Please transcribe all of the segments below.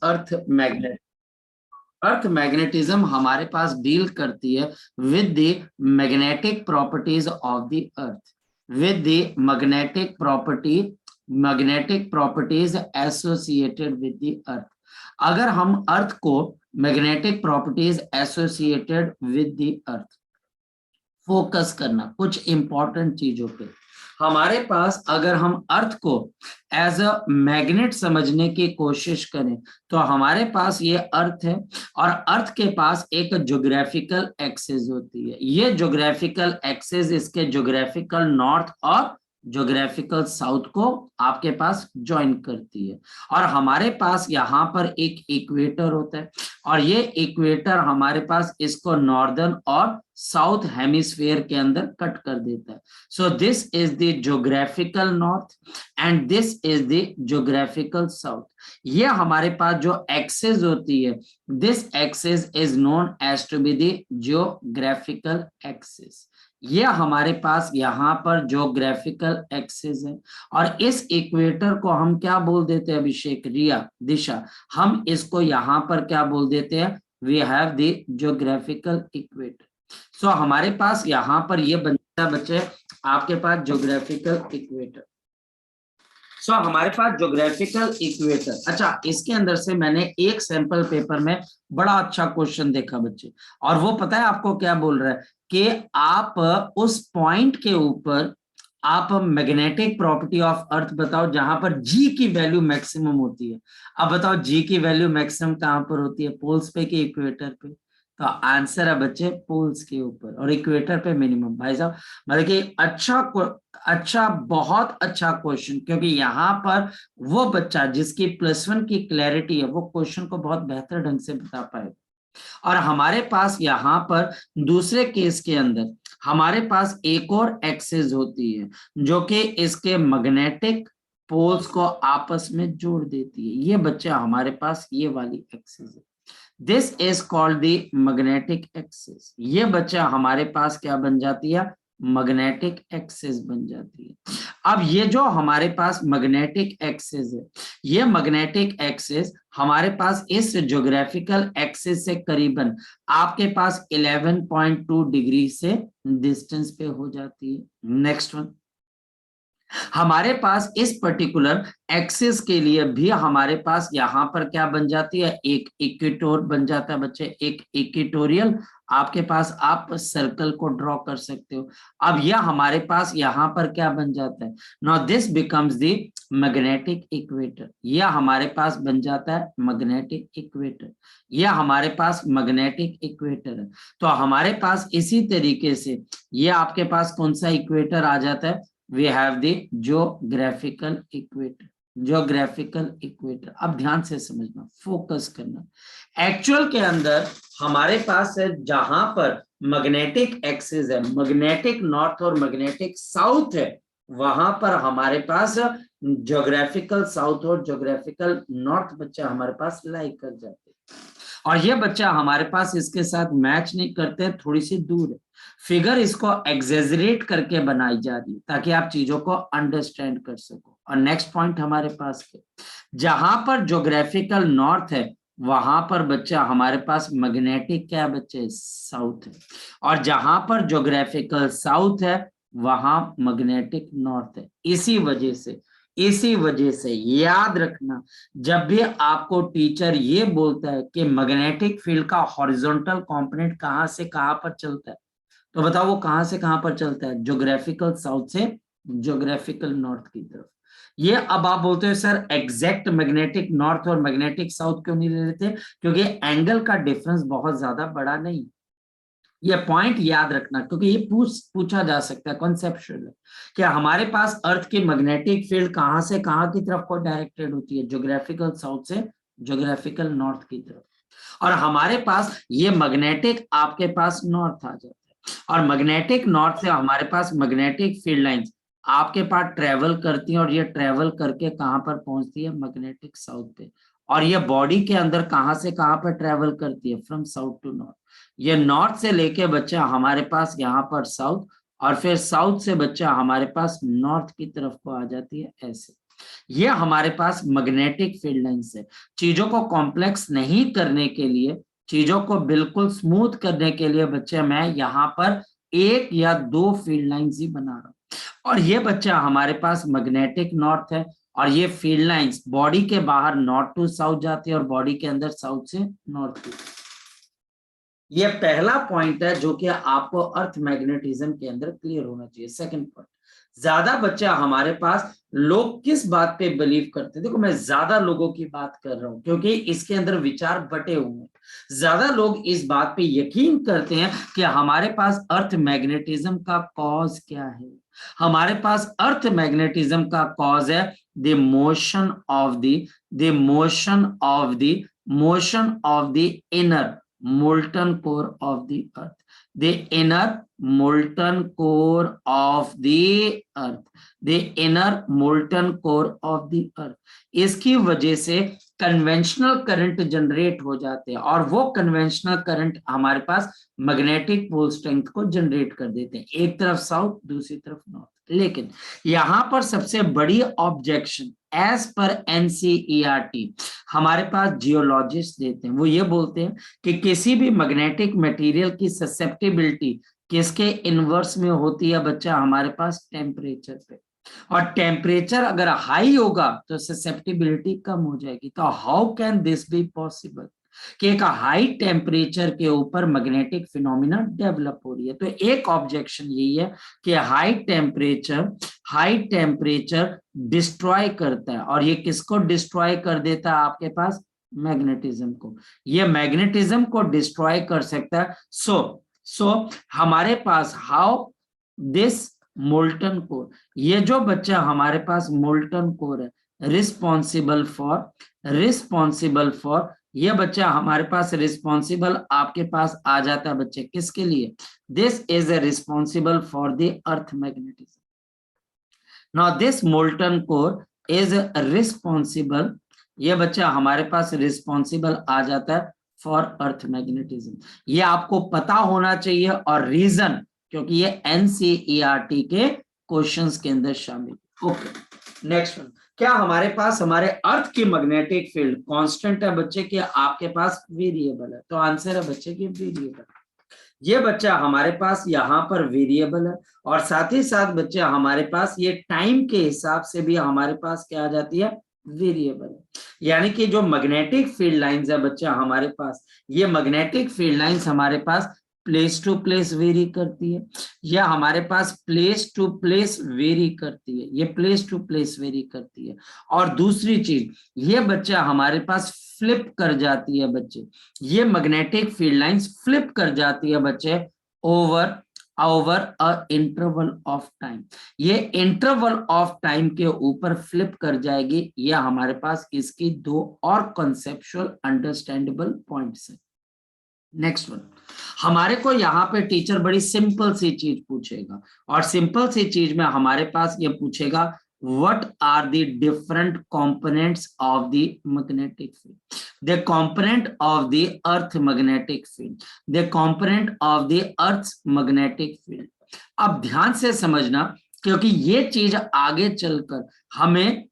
अर्थ magnetism हमारे पास deal करती है with the magnetic properties of the earth, with the magnetic properties associated with the earth. अगर हम अर्थ को magnetic properties associated with the earth, focus करना कुछ इंपॉर्टेंट चीजों पे। हमारे पास अगर हम अर्थ को एज अ मैग्नेट समझने की कोशिश करें तो हमारे पास ये अर्थ है और अर्थ के पास एक ज्योग्राफिकल एक्सिस होती है। ये ज्योग्राफिकल एक्सिस इसके ज्योग्राफिकल नॉर्थ और ज्योग्राफिकल साउथ को आपके पास ज्वाइन करती है। और हमारे पास यहाँ पर एक इक्वेटर होता है और ये इक्वेटर हमारे पास इसको नॉर्दर्न और साउथ हेमिस्फीयर के अंदर कट कर देता है। So this is the geographical north and this is the geographical south. ये हमारे पास जो एक्सिस होती है, this axis is known as to be the geographical axis. ये हमारे पास यहाँ पर ज्योग्राफिकल एक्सिस है और इस इक्वेटर को हम क्या बोल देते हैं अभिषेक, रिया, दिशा, हम इसको यहाँ पर क्या बोल देते हैं, we have the geographical equator. So हमारे पास यहाँ पर ये बनता है बच्चे आपके पास ज्योग्राफिकल इक्वेटर। सो हमारे पास ज्योग्राफिकल इक्वेटर। अच्छा, इसके अंदर से मैंने एक सैंपल पेपर में बड़ा अच्छा क्वेश्चन देखा बच्चे, और वो पता है आपको क्या बोल रहा है कि आप उस पॉइंट के ऊपर आप मैग्नेटिक प्रॉपर्टी ऑफ अर्थ बताओ जहां पर जी की वैल्यू मैक्सिमम होती है। अब बताओ जी की वैल्यू मैक्सिमम कहां पर होती है, पोल्स पे कि इक्वेटर पे? तो आंसर है बच्चे पोल्स के ऊपर और इक्वेटर पे मिनिमम। भाई साहब मतलब कि अच्छा बहुत अच्छा क्वेश्चन, क्योंकि यहाँ पर वो बच्चा जिसकी +1 की क्लैरिटी है वो क्वेश्चन को बहुत बेहतर ढंग से बता पाएगा। और हमारे पास यहाँ पर दूसरे केस के अंदर हमारे पास एक और एक्सिस होती है जो कि इसके मैग्नेटिक पोल्स को आपस में जोड़ देती है। ये बच्चा हमारे पास ये वाली एक्सिस है, this is called the magnetic axis. ये बच्चा हमारे पास क्या बन जाती है, मैग्नेटिक एक्सिस बन जाती है। अब ये जो हमारे पास मैग्नेटिक एक्सिस है, ये मैग्नेटिक एक्सिस हमारे पास इस ज्योग्राफिकल एक्सिस से करीबन आपके पास 11.2 डिग्री से डिस्टेंस पे हो जाती है। नेक्स्ट वन, हमारे पास इस पर्टिकुलर एक्सिस के लिए भी हमारे पास यहाँ पर क्या बन जाती है, एक इक्वेटोर बन जाता है बच्चे, एक इक्वेटोरियल आपके पास आप सर्कल को ड्रॉ कर सकते हो। अब यह हमारे पास यहाँ पर क्या बन जाता है, now this becomes the magnetic equator. यह हमारे पास बन जाता है मैग्नेटिक इक्वेटर, यह हमारे पास मैग्नेटिक इक्वेटर है। तो हमारे पास इसी तरीके से यह आपके पास कौन सा इक्वेटर आ जाता है, we have the geographical equator, geographical equator। अब ध्यान से समझना, फोकस करना। एक्चुअल के अंदर हमारे पास है जहां पर मैग्नेटिक एक्सिस है, मैग्नेटिक नॉर्थ और मैग्नेटिक साउथ है, वहां पर हमारे पास ज्योग्राफिकल साउथ और ज्योग्राफिकल नॉर्थ बच्चा हमारे पास लाई कर जाते हैं। और ये बच्चा हमारे पास इसके साथ मैच नहीं करते, थोड़ी सी दूर है। फिगर इसको एग्जेजरेट करके बनाई जा रही है ताकि आप चीजों को अंडरस्टैंड कर सको। और नेक्स्ट पॉइंट हमारे पास है, जहां पर ज्योग्राफिकल नॉर्थ है वहां पर बच्चा हमारे पास मैग्नेटिक क्या बच्चे, साउथ है, और जहां पर ज्योग्राफिकल साउथ है वहां मैग्नेटिक नॉर्थ है। इसी वजह से याद रखना, जब भी आपको टीचर ये बोलता है कि मैग्नेटिक फील्ड का हॉरिजॉन्टल कंपोनेंट कहां से कहां पर चलता है, तो बताओ वो कहां से कहां पर चलता है, ज्योग्राफिकल साउथ से ज्योग्राफिकल नॉर्थ की तरफ। ये अब आप बोलते हो सर एग्जैक्ट मैग्नेटिक नॉर्थ और मैग्नेटिक साउथ क्यों नहीं ले लेते, क्योंकि एंगल का डिफरेंस बहुत ज्यादा बड़ा नहीं। ये पॉइंट याद रखना, क्योंकि ये पूछा जा सकता है, कॉन्सेप्चुअल है कि हमारे पास अर्थ की मैग्नेटिक फील्ड कहां से कहां की तरफ को डायरेक्टेड होती है, ज्योग्राफिकल साउथ से ज्योग्राफिकल नॉर्थ की तरफ, और हमारे पास ये मैग्नेटिक आपके पास नॉर्थ आ जाता है, और मैग्नेटिक नॉर्थ से हमारे पास मैग्नेटिक फील्ड लाइंस आपके पास ट्रेवल करती हैं, और ये ट्रेवल करके कहां पर पहुंचती है, मैग्नेटिक साउथ पे। और ये बॉडी के अंदर कहां से कहां पर ट्रेवल करती है, फ्रॉम साउथ टू नॉर्थ। ये नॉर्थ से लेके बच्चा हमारे पास यहाँ पर साउथ, और फिर साउथ से बच्चा हमारे पास नॉर्थ की तरफ को आ जाती है ऐसे। ये हमारे पास मैग्नेटिक फील्ड लाइंस है। चीजों को कॉम्प्लेक्स नहीं करने के लिए, चीजों को बिल्कुल स्मूथ करने के लिए बच्चे मैं यहाँ पर एक या दो फील्ड लाइंस ही बना रहा हूँ। और ये बच्चा हमारे पास मैग्नेटिक नॉर्थ है, और ये फील्ड लाइंस बॉडी के बाहर नॉर्थ टू साउथ जाती है और बॉडी के अंदर साउथ से नॉर्थ टू। ये पहला पॉइंट है जो कि आपको अर्थ मैग्नेटिज्म के अंदर क्लियर होना चाहिए। सेकंड पॉइंट, ज्यादा बच्चा हमारे पास लोग किस बात पे बिलीव करते हैं, देखो मैं ज्यादा लोगों की बात कर रहा हूं क्योंकि इसके अंदर विचार बटे हुए हैं। ज्यादा लोग इस बात पे यकीन करते हैं कि हमारे पास अर्थ मैग्नेटिज्म का कॉज क्या है। हमारे पास अर्थ मैग्नेटिज्म का कॉज है the motion of the motion of the inner molten core of the earth, the inner molten core of the earth, the inner molten core of the earth। इसकी वजह से conventional current generate हो जाते हैं और वो conventional current हमारे पास magnetic pole strength को जनरेट कर देते हैं, एक तरफ साउथ दूसरी तरफ नॉर्थ। लेकिन यहां पर सबसे बड़ी ऑब्जेक्शन एज पर एनसीईआरटी हमारे पास्ट जियोलॉजिस्ट देते हैं, वो ये बोलते हैं कि किसी भी मैग्नेटिक मटेरियल की ससेप्टिबिलिटी किसके इनवर्स में होती है बच्चा, हमारे पास टेम्परेचर पे। और टेम्परेचर अगर हाई होगा तो ससेप्टिबिलिटी कम हो जाएगी। तो how can this be possible कि एक हाई टेम्परेचर के ऊपर मैग्नेटिक फिनोमिना डेवलप हो रही है। तो एक ऑब्जेक्शन यही है कि हाई टेम्परेचर डिस्ट्रॉय करता है, और ये किसको डिस्ट्रॉय कर देता है, आपके पास मैग्नेटिज्म को। ये मैग्नेटिज्म को डिस्ट्रॉय कर सकता है। सो हमारे पास हाउ दिस मोल्टन कोर, ये जो बच्चा हमारे पास मोल्टन कोर है, रिस्पॉन्सिबल फॉर ये बच्चा हमारे पास रिस्पॉन्सिबल आपके पास आ जाता है बच्चे किसके लिए, this is a responsible for the earth magnetism. Now this molten core is responsible, ये बच्चा हमारे पास रिस्पॉन्सिबल आ जाता है फॉर अर्थ मैग्नेटिज्म। ये आपको पता होना चाहिए, और रीजन क्योंकि ये एनसीईआरटी के क्वेश्चंस के अंदर शामिल। ओके नेक्स्ट वन, क्या हमारे पास हमारे अर्थ की मैग्नेटिक फील्ड कांस्टेंट है बच्चे के, आपके पास वेरिएबल है? तो आंसर है बच्चे की वेरिएबल। ये बच्चा हमारे पास यहाँ पर वेरिएबल है, और साथ ही साथ बच्चा हमारे पास ये टाइम के हिसाब से भी हमारे पास क्या आ जाती है, वेरिएबल है। यानी कि जो मैग्नेटिक फील्ड लाइंस है बच्चा हमारे पास, ये मैग्नेटिक फील्ड लाइंस हमारे पास प्लेस टू प्लेस वेरी करती है, या हमारे पास प्लेस टू प्लेस वेरी करती है, ये प्लेस टू प्लेस वेरी करती है। और दूसरी चीज, ये बच्चा हमारे पास फ्लिप कर जाती है बच्चे, ये मैग्नेटिक फील्ड लाइंस फ्लिप कर जाती है बच्चे over a interval of time. ये इंटरवल ऑफ टाइम के ऊपर फ्लिप कर जाएगी। ये हमारे पास इसकी दो और कॉन्सेप्चुअल अंडरस्टैंडेबल पॉइंट्स है। नेक्स्ट वन, हमारे को यहाँ पे टीचर बड़ी सिंपल सी चीज पूछेगा, और सिंपल सी चीज में हमारे पास ये पूछेगा what are the different components of the magnetic field, the component of the earth magnetic field, the component of the earth's magnetic field। अब ध्यान से समझना, क्योंकि ये चीज आगे चलकर हमें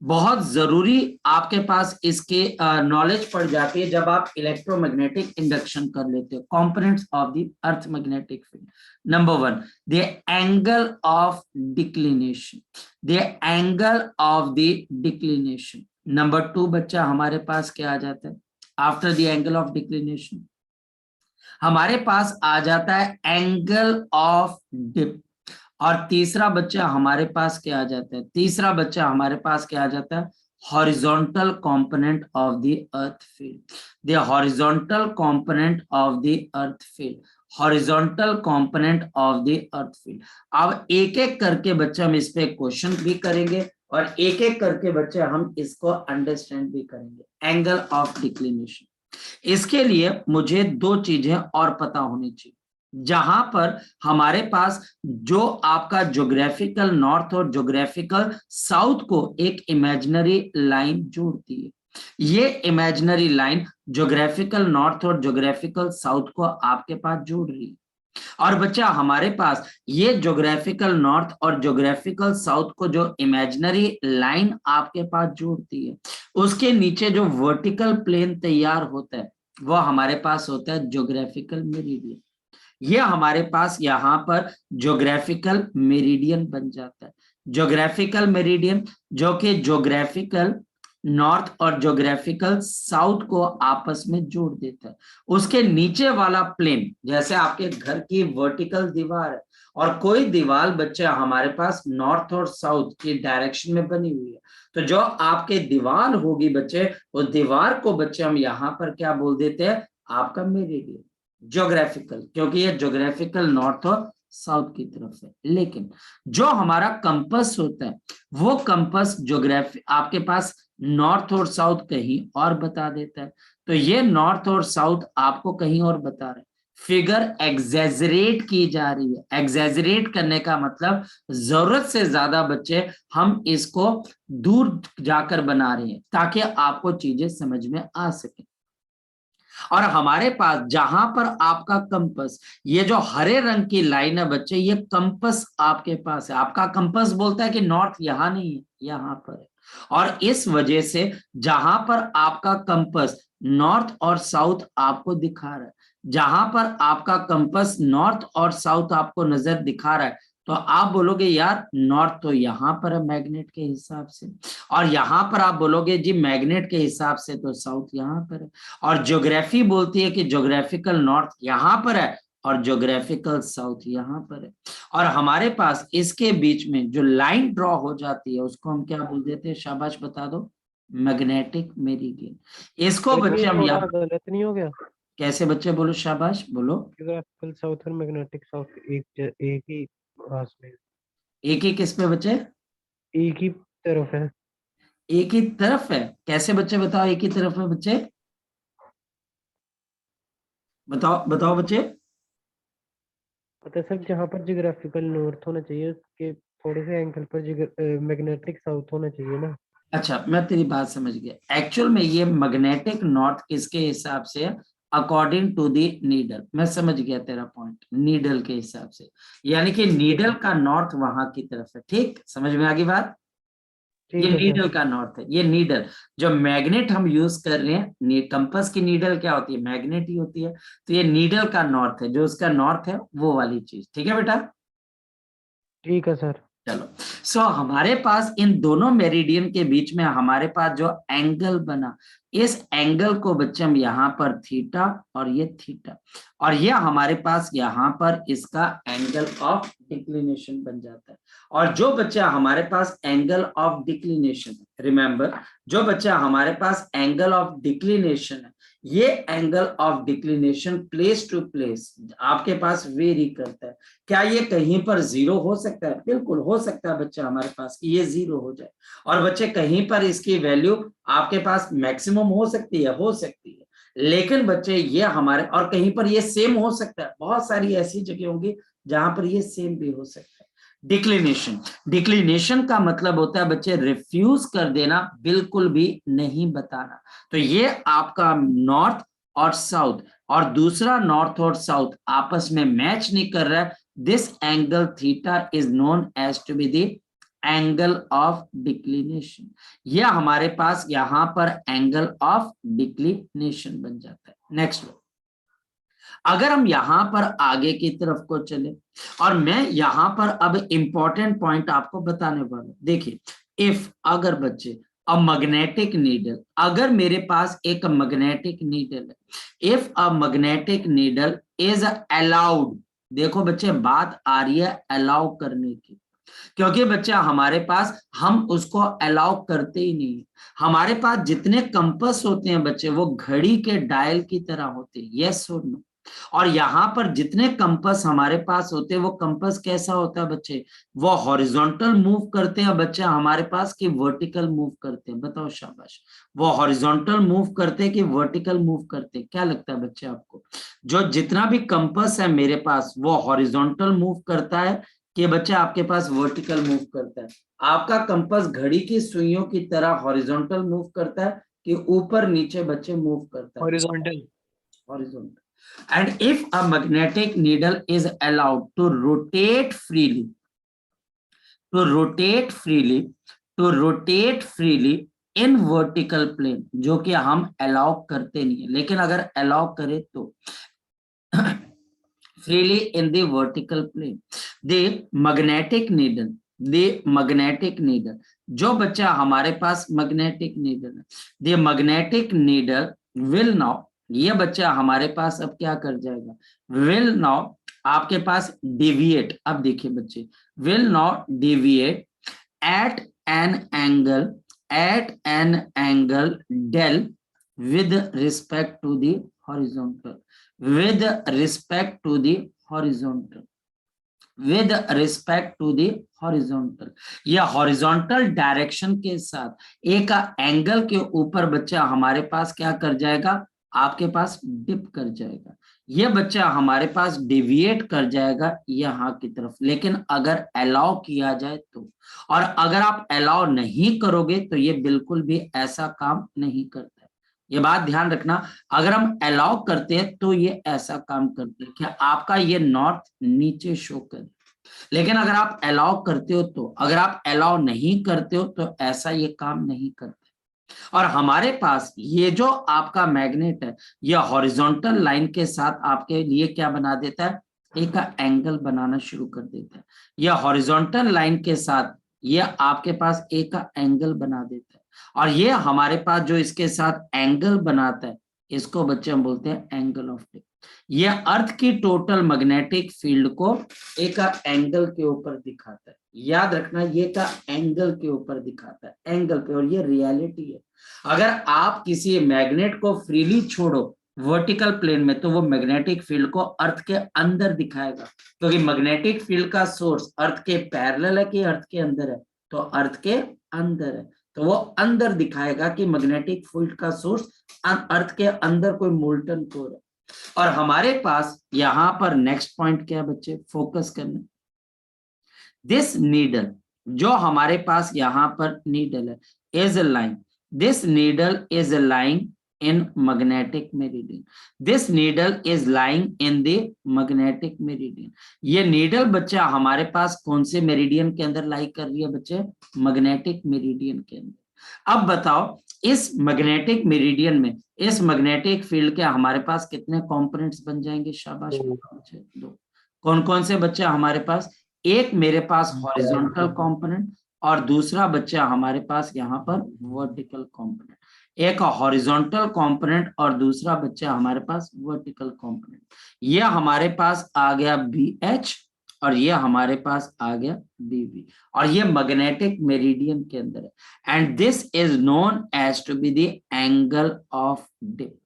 बहुत जरूरी आपके पास इसके नॉलेज पड़ जाती है जब आप इलेक्ट्रोमैग्नेटिक इंडक्शन कर लेते हो। Components of the earth magnetic field, number one, the angle of declination, the angle of the declination. Number two बच्चा हमारे पास क्या आ जाता है, after the angle of declination हमारे पास आ जाता है एंगल ऑफ डिप। और तीसरा बच्चा हमारे पास क्या आ जाता है, तीसरा बच्चा हमारे पास क्या आ जाता है, horizontal component of the earth field, the horizontal component of the earth field, horizontal component of the earth field. अब एक एक करके बच्चे हम इस पे क्वेश्चन भी करेंगे, और एक एक करके बच्चे हम इसको अंडरस्टैंड भी करेंगे। एंगल ऑफ डिक्लिनेशन, इसके लिए मुझे दो चीजें और पता होनी चाहिए। जहां पर हमारे पास जो आपका ज्योग्राफिकल नॉर्थ और ज्योग्राफिकल साउथ को एक इमेजिनरी लाइन जोड़ती है, ये इमेजिनरी लाइन ज्योग्राफिकल नॉर्थ और ज्योग्राफिकल साउथ को आपके पास जोड़ रही है। और बच्चा हमारे पास ये ज्योग्राफिकल नॉर्थ और ज्योग्राफिकल साउथ को जो इमेजिनरी लाइन आपके पास जोड़ती है, उसके नीचे जो वर्टिकल प्लेन तैयार होता है वो हमारे पास होता है ज्योग्राफिकल मेरिडियन। ये हमारे पास यहाँ पर ज्योग्राफिकल मेरिडियन बन जाता है। ज्योग्राफिकल मेरिडियन जो कि ज्योग्राफिकल नॉर्थ और ज्योग्राफिकल साउथ को आपस में जोड़ देता है। उसके नीचे वाला प्लेन, जैसे आपके घर की वर्टिकल दीवार है और कोई दीवार बच्चे हमारे पास नॉर्थ और साउथ की डायरेक्शन में बनी हुई है, तो जो आपके दीवार होगी बच्चे, उस दीवार को बच्चे हम यहाँ पर क्या बोल देते हैं, आपका मेरिडियन ज्योग्राफिकल, क्योंकि ये ज्योग्राफिकल नॉर्थ और साउथ की तरफ है। लेकिन जो हमारा कंपास होता है वो कंपास ज्योग्राफी आपके पास नॉर्थ और साउथ कहीं और बता देता है। तो ये नॉर्थ और साउथ आपको कहीं और बता रहे हैं, फिगर एग्जेजरेट की जा रही है। एग्जेजरेट करने का मतलब जरूरत से ज्यादा बच्चे हम इसको दूर जाकर बना रहे हैं ताकि आपको चीजें समझ में आ सके। और हमारे पास जहां पर आपका कंपास, ये जो हरे रंग की लाइन है बच्चे, ये कंपास आपके पास है। आपका कंपास बोलता है कि नॉर्थ यहां नहीं है, यहां पर है। और इस वजह से जहां पर आपका कंपास नॉर्थ और साउथ आपको दिखा रहा है, जहां पर आपका कंपास नॉर्थ और साउथ आपको नजर दिखा रहा है, तो आप बोलोगे यार नॉर्थ तो यहां पर है मैग्नेट के हिसाब से, और यहां पर आप बोलोगे जी मैग्नेट के हिसाब से तो साउथ यहां पर है। और ज्योग्राफी बोलती है कि ज्योग्राफिकल नॉर्थ यहां पर है और ज्योग्राफिकल साउथ यहां पर है। और हमारे पास इसके बीच में जो लाइन ड्रॉ हो जाती है उसको हम क्या बोल देते हैं, शाबाश बता दो, मैग्नेटिक मेरिडियन। इसको लेकिन ये बच्चे हम थोड़ा यहाँ गलत नहीं हो गया? कैसे बच्चे, बोलो शाबाश बोलो। ज्योग्राफिकल साउथ और मैग्नेटिक साउथ एक ही पास में, एक ही किस पे बच्चे, एक ही तरफ है। एक ही तरफ है, कैसे बच्चे बताओ, एक ही तरफ है बच्चे, बताओ बताओ बच्चे। पता है सर, जहाँ पर ज्योग्राफिकल नॉर्थ होना चाहिए उसके थोड़े से एंगल पर मैग्नेटिक साउथ होना चाहिए ना। अच्छा मैं तेरी बात समझ गया। एक्चुअल में ये मैग्नेटिक नॉर्थ किसके हिसाब से है, अकॉर्डिंग टू दी नीडल। मैं समझ गया तेरा पॉइंट, नीडल के हिसाब से, यानी कि ठीक है नीडल सर। का नॉर्थ वहां की तरफ है। ठीक, समझ में आ गई बात। ये ठीक है सर। नीडल का नॉर्थ है, ये नीडल जो मैग्नेट हम यूज कर रहे हैं, कंपास की नीडल क्या होती है, मैग्नेट ही होती है। तो ये नीडल का नॉर्थ है, जो उसका नॉर्थ है वो वाली चीज। ठीक है बेटा, ठीक है सर। चलो। सो हमारे पास इन दोनों मेरिडियन के बीच में हमारे पास जो एंगल बना, इस एंगल को बच्चे हम यहाँ पर थीटा और ये थीटा, और ये हमारे पास यहाँ पर इसका एंगल ऑफ डिक्लिनेशन बन जाता है। और जो बच्चा हमारे पास एंगल ऑफ डिक्लिनेशन, रिमेंबर, जो बच्चा हमारे पास एंगल ऑफ डिक्लिनेशन है, ये angle of declination place to place आपके पास वेरी करता है। क्या ये कहीं पर जीरो हो सकता है, बिल्कुल हो सकता है बच्चा हमारे पास कि ये जीरो हो जाए, और बच्चे कहीं पर इसकी वैल्यू आपके पास मैक्सिमम हो सकती है, हो सकती है। लेकिन बच्चे ये हमारे, और कहीं पर ये सेम हो सकता है, बहुत सारी ऐसी जगह होंगी जहां पर ये सेम भी हो सकता है। डिक्लिनेशन, डिक्लिनेशन का मतलब होता है बच्चे रिफ्यूज कर देना, बिल्कुल भी नहीं बताना। तो ये आपका नॉर्थ और साउथ, और दूसरा नॉर्थ और साउथ आपस में मैच नहीं कर रहा है, this angle theta is known as to be the angle of declination. यह हमारे पास यहां पर एंगल ऑफ डिक्लिनेशन बन जाता है। नेक्स्ट, अगर हम यहां पर आगे की तरफ को चले, और मैं यहां पर अब इंपॉर्टेंट पॉइंट आपको बताने वाला हूं। देखिए, इफ, अगर बच्चे, अ मैग्नेटिक नीडल, अगर मेरे पास एक मैग्नेटिक नीडल है, if a magnetic needle is allowed, देखो बच्चे बात आ रही है अलाउ करने की, क्योंकि बच्चा हमारे पास हम उसको अलाउ करते ही नहीं। हमारे पास जितने कंपास होते हैं बच्चे वो घड़ी के डायल की तरह होते हैं, यस और नो। और यहाँ पर जितने कंपास हमारे पास होते हैं वो कंपास कैसा होता है बच्चे, वो हॉरिजॉन्टल मूव करते हैं बच्चे हमारे पास कि वर्टिकल मूव करते हैं, बताओ शाबाश। वो हॉरिजॉन्टल मूव करते हैं कि वर्टिकल मूव करते हैं, क्या लगता है बच्चे आपको, जो जितना भी कंपास है मेरे पास वो हॉरिजॉन्टल मूव करता है कि बच्चे आपके पास वर्टिकल मूव करता है। आपका कंपास घड़ी की सुइयों की तरह हॉरिजॉन्टल मूव करता है कि ऊपर नीचे बच्चे मूव करता है, horizontal. Horizontal. And if a magnetic needle is allowed to rotate freely, to rotate freely, to rotate freely in vertical plane, जो कि हम allow करते नहीं है, लेकिन अगर allow करें तो freely in the vertical plane, the magnetic needle, the magnetic needle, जो बच्चा हमारे पास magnetic needle है, the magnetic needle will now, ये बच्चा हमारे पास अब क्या कर जाएगा, will now आपके पास deviate, अब देखिए बच्चे, will not deviate at an angle del with respect to the horizontal, with respect to the horizontal, with respect to the horizontal, या horizontal direction के साथ एक एंगल के ऊपर बच्चा हमारे पास क्या कर जाएगा, आपके पास डिप कर जाएगा, ये बच्चा हमारे पास डिविएट कर जाएगा यहाँ की तरफ, लेकिन अगर अलाउ किया जाए तो, और अगर आप अलाउ नहीं करोगे तो ये बिल्कुल भी ऐसा काम नहीं करता है, ये बात ध्यान रखना, अगर हम अलाउ करते हैं तो ये ऐसा काम करते हैं कि आपका ये नॉर्थ नीचे शो करे, लेकिन अगर आप अलाउ करते हो तो, अगर आप अलाउ नहीं करते हो तो ऐसा ये काम नहीं करते। और हमारे पास ये जो आपका मैग्नेट है, ये हॉरिजॉन्टल लाइन के साथ आपके लिए क्या बना देता है, एक एंगल बनाना शुरू कर देता है, यह हॉरिजॉन्टल लाइन के साथ ये आपके पास एक एंगल बना देता है, और ये हमारे पास जो इसके साथ एंगल बनाता है, इसको बच्चे हम बोलते हैं एंगल ऑफ डिप, ये अर्थ की टोटल मैग्नेटिक फील्ड को एक एंगल के ऊपर दिखाता है, याद रखना ये का एंगल के ऊपर दिखाता है, एंगल पे, और ये रियलिटी है। अगर आप किसी मैग्नेट को फ्रीली छोड़ो वर्टिकल प्लेन में तो वो मैग्नेटिक फील्ड को अर्थ के अंदर दिखाएगा, क्योंकि मैग्नेटिक फील्ड का सोर्स अर्थ के पैरेलल है कि अर्थ के अंदर है, तो अर्थ के अंदर है, तो वो अंदर दिखाएगा कि मैग्नेटिक फील्ड का सोर्स अर्थ के अंदर कोई मोल्टन कोर है। और हमारे पास यहां पर नेक्स्ट पॉइंट क्या है बच्चे, फोकस करना, दिस नीडल, जो हमारे पास यहां पर नीडल है, is a line, this needle is a line in magnetic meridian, this needle is lying in the magnetic meridian, ये नीडल बच्चा हमारे पास कौन से मेरिडियन के अंदर लाई कर रही है बच्चे, मैग्नेटिक मेरिडियन के अंदर। अब बताओ इस मैग्नेटिक मेरिडियन में, इस मैग्नेटिक फील्ड के हमारे पास कितने कंपोनेंट्स बन जाएंगे, शाबाश बच्चे, दो। कौन कौन से बच्चे हमारे पास, एक मेरे पास हॉरिजॉन्टल कंपोनेंट और दूसरा बच्चा हमारे पास यहाँ पर वर्टिकल कंपोनेंट, एक हॉरिजॉन्टल कंपोनेंट और दूसरा बच्चा हमारे पास वर्टिकल कंपोनेंट, ये हमारे पास आ गया BH और ये हमारे पास आ गया BB, और ये मैग्नेटिक मेरिडियन के अंदर है, and this is known as to be the angle of dip,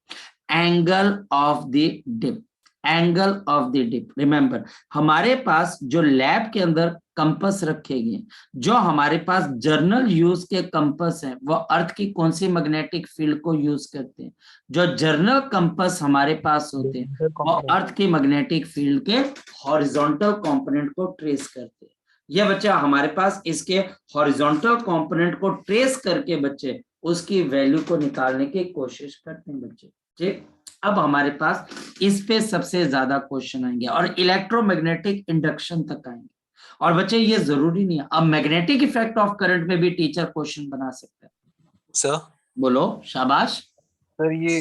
angle of the dip, angle of the dip. Remember हमारे पास जो लैब के अंदर कंपस रखे गए, जो हमारे पास जर्नल यूज के कंपस हैं, वो अर्थ की कौन सी मैग्नेटिक फील्ड को यूज करते हैं, जो जर्नल कंपस हमारे पास होते हैं वो अर्थ की मैग्नेटिक फील्ड के हॉरिजॉन्टल कंपोनेंट को ट्रेस करते हैं। ये बच्चा हमारे पास इसके हॉरिजॉन्टल कंपोनेंट को ट्रेस करके बच्चे उसकी वैल्यू को निकालने की कोशिश करते हैं बच्चे, ठीक। अब हमारे पास इस पे सबसे ज्यादा क्वेश्चन आएंगे और इलेक्ट्रोमैग्नेटिक इंडक्शन तक आएंगे, और बच्चे ये जरूरी नहीं है, अब मैग्नेटिक इफेक्ट ऑफ करंट में भी टीचर क्वेश्चन बना सकते हैं। सर बोलो, शाबाश। सर ये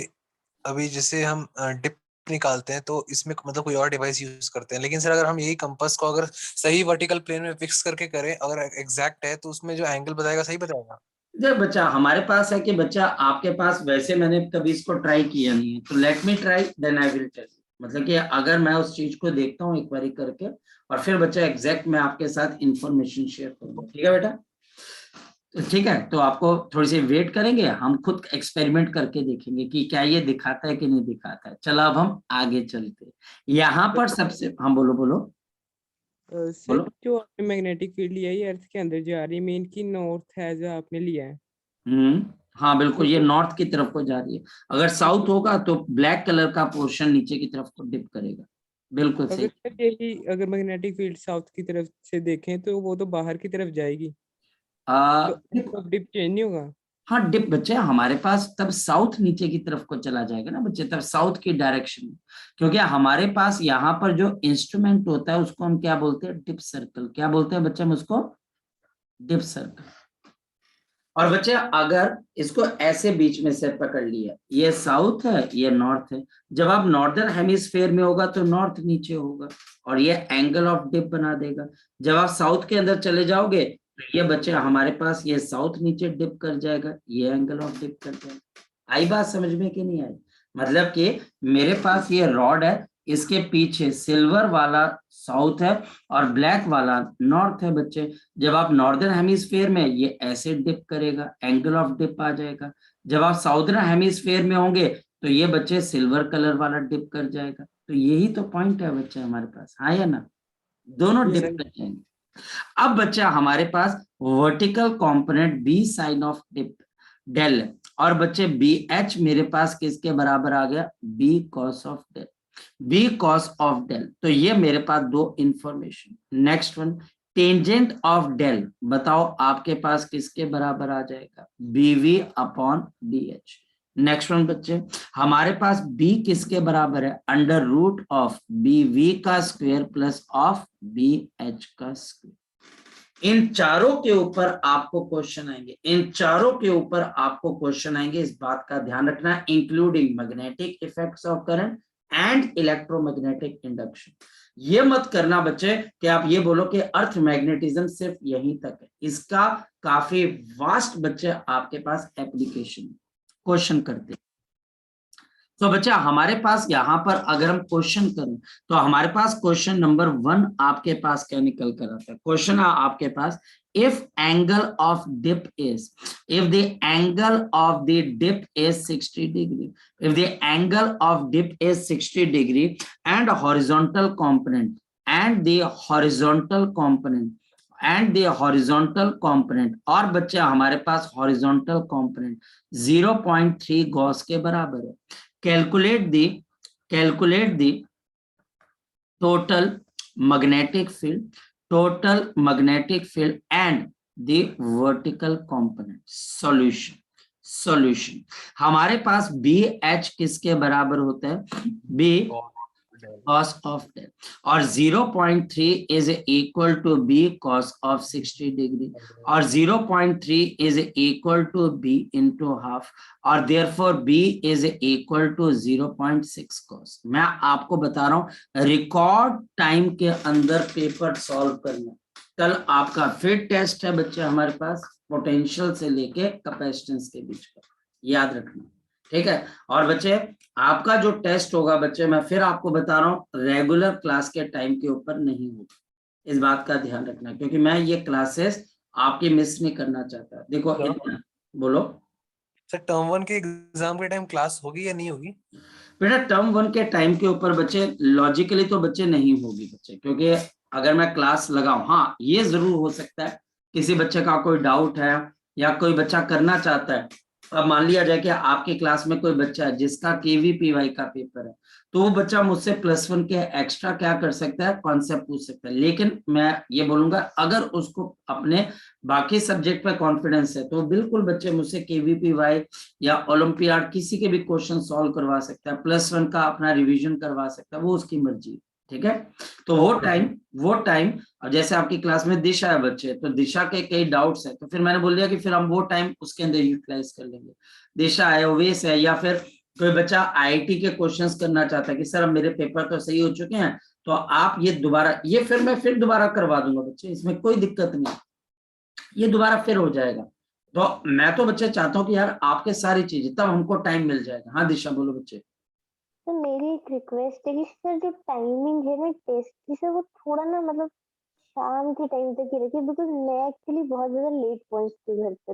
अभी जैसे हम डिप निकालते हैं तो इसमें मतलब कोई और डिवाइस यूज करते हैं, लेकिन सर अगर हम यही कंपास को अगर सही वर्टिकल प्लेन में फिक्स करके करें, अगर एग्जैक्ट है तो उसमें जो एंगल बताएगा सही बताएगा। देख बच्चा हमारे पास है कि बच्चा आपके पास, वैसे मैंने कभी इसको ट्राई किया नहीं है, तो let me try then I will tell you, मतलब कि अगर मैं उस चीज को देखता हूँ एक बारी करके और फिर बच्चा एग्जैक्ट मैं आपके साथ इंफॉर्मेशन शेयर करूंगा, ठीक है बेटा, तो ठीक है, तो आपको थोड़ी सी वेट करेंगे, हम खुद एक्सपेरिमेंट करके देखेंगे कि क्या ये दिखाता है कि नहीं दिखाता है। चलो अब हम आगे चलते हैं, यहाँ पर सबसे, हाँ बोलो बोलो सर जो आपने मैग्नेटिक फील्ड लिया है ये अर्थ के अंदर जा रही है, मेन की नॉर्थ है जो आपने लिया है। हाँ बिल्कुल, ये नॉर्थ की तरफ को जा रही है, अगर साउथ होगा तो ब्लैक कलर का पोर्शन नीचे की तरफ को डिप करेगा, बिल्कुल सही। अगर यही अगर मैग्नेटिक फील्ड साउथ की तरफ से देखें तो वो तो बाहर की तरफ जाएगी, तो डिप चेंज नहीं होगा। हाँ डिप बच्चे हमारे पास तब साउथ नीचे की तरफ को चला जाएगा ना बच्चे, तब साउथ की डायरेक्शन में, क्योंकि हमारे पास यहाँ पर जो इंस्ट्रूमेंट होता है उसको हम क्या बोलते हैं, डिप सर्कल। क्या बोलते हैं बच्चे हम उसको, डिप सर्कल। और बच्चे अगर इसको ऐसे बीच में से पकड़ लिया, ये साउथ है ये नॉर्थ है, जब आप नॉर्दर्न हेमिस्फेयर में होगा तो नॉर्थ नीचे होगा और ये एंगल ऑफ डिप बना देगा। जब आप साउथ के अंदर चले जाओगे तो ये बच्चे हमारे पास ये साउथ नीचे डिप कर जाएगा, ये एंगल ऑफ डिप कर जाएगा। आई बात समझ में कि नहीं आई? मतलब कि मेरे पास ये रॉड है, इसके पीछे सिल्वर वाला साउथ है और ब्लैक वाला नॉर्थ है बच्चे। जब आप नॉर्दर्न हेमिस्फेयर में, ये ऐसे डिप करेगा, एंगल ऑफ डिप आ जाएगा। जब आप साउदर्न हेमिस्फेयर में होंगे तो ये बच्चे सिल्वर कलर वाला डिप कर जाएगा। तो यही तो पॉइंट है बच्चे हमारे पास, हाँ या ना, दोनों डिप कर जाएंगे। अब बच्चा हमारे पास vertical component B sine of dip del, और बच्चे बी एच मेरे पास किसके बराबर आ गया, B cos of del, B cos of del. तो ये मेरे पास दो information. Next one, tangent of del, बताओ आपके पास किसके बराबर आ जाएगा, BV upon D H. Next one बच्चे, हमारे पास बी किसके बराबर है, under root of B V का square plus of B H का स्क्वायर। इन चारों के ऊपर आपको क्वेश्चन आएंगे, इन चारों के ऊपर आपको क्वेश्चन आएंगे, इस बात का ध्यान रखना, including magnetic effects of current and electromagnetic induction. ये मत करना बच्चे कि आप ये बोलो कि अर्थ मैग्नेटिज्म सिर्फ यहीं तक है, इसका काफी वास्ट बच्चे आपके पास एप्लीकेशन क्वेश्चन करते हैं। तो बच्चा हमारे पास यहाँ पर अगर हम क्वेश्चन करें तो हमारे पास क्वेश्चन नंबर 1 आपके पास क्या निकल कर आता है, क्वेश्चन आपके पास, if angle of dip is, if the angle of the dip is 60 degree, if the angle of dip is 60 degree and horizontal component and the horizontal component and the horizontal component, और बच्चे हमारे पास horizontal component 0.3 Gauss के बराबर है, calculate the total magnetic field and the vertical component. solution हमारे पास B H किसके बराबर होता है, बी cos of डेल, और 0.3 is equal to b cos of 60 degree, और 0.3 is equal to b into half, और therefore b is equal to 0.6 cos। मैं आपको बता रहा हूं रिकॉर्ड टाइम के अंदर पेपर सॉल्व करना। कल आपका फिर टेस्ट है बच्चे हमारे पास, पोटेंशियल से लेके कैपेसिटेंस के बीच का, याद रखना, ठीक है। और बच्चे आपका जो टेस्ट होगा बच्चे, मैं फिर आपको बता रहा हूँ, रेगुलर क्लास के टाइम के ऊपर नहीं होगा, इस बात का ध्यान रखना, क्योंकि मैं ये क्लासेस आपकी मिस नहीं करना चाहता। देखो बोलो सर, टर्म 1 के एग्जाम के टाइम क्लास होगी या नहीं होगी? बेटा टर्म 1 के टाइम के ऊपर बच्चे लॉजिकली तो बच्चे नहीं होगी बच्चे, क्योंकि अगर मैं क्लास लगाऊं, हाँ ये जरूर हो सकता है किसी बच्चे का कोई डाउट है या कोई बच्चा करना चाहता है। अब मान लिया जाए कि आपके क्लास में कोई बच्चा है जिसका केवीपीवाई का पेपर है, तो वो बच्चा मुझसे +1 के एक्स्ट्रा क्या कर सकता है, कॉन्सेप्ट पूछ सकता है। लेकिन मैं ये बोलूंगा अगर उसको अपने बाकी सब्जेक्ट पे कॉन्फिडेंस है तो बिल्कुल बच्चे मुझसे केवीपीवाई या ओलंपियाड किसी के भी क्वेश्चन सॉल्व करवा सकता है, +1 का अपना रिविजन करवा सकता है, वो उसकी मर्जी, ठीक है। तो वो टाइम अब जैसे आपकी क्लास में दिशा है बच्चे, तो दिशा के कई डाउट्स है, तो फिर मैंने बोल दिया कि फिर हम वो टाइम उसके अंदर यूटिलाइज कर लेंगे। दिशा है, ओवेस है, या फिर कोई बच्चा आईआईटी के क्वेश्चंस करना चाहता है कि सर अब मेरे पेपर तो सही हो चुके हैं, तो आप ये दोबारा, ये फिर मैं फिर दोबारा करवा दूंगा बच्चे, इसमें कोई दिक्कत नहीं, ये दोबारा फिर हो जाएगा। तो मैं तो बच्चे चाहता हूँ कि यार आपके सारी चीजें, तब हमको टाइम मिल जाएगा। हाँ दिशा बोलो बच्चे। तो मेरी एक रिक्वेस्ट है कि सर जो टाइमिंग है ना टेस्ट की, सर वो थोड़ा ना मतलब शाम के टाइम तक ही रखिए, बिकॉज मैं एक्चुअली बहुत ज्यादा लेट पहुंचती घर पे,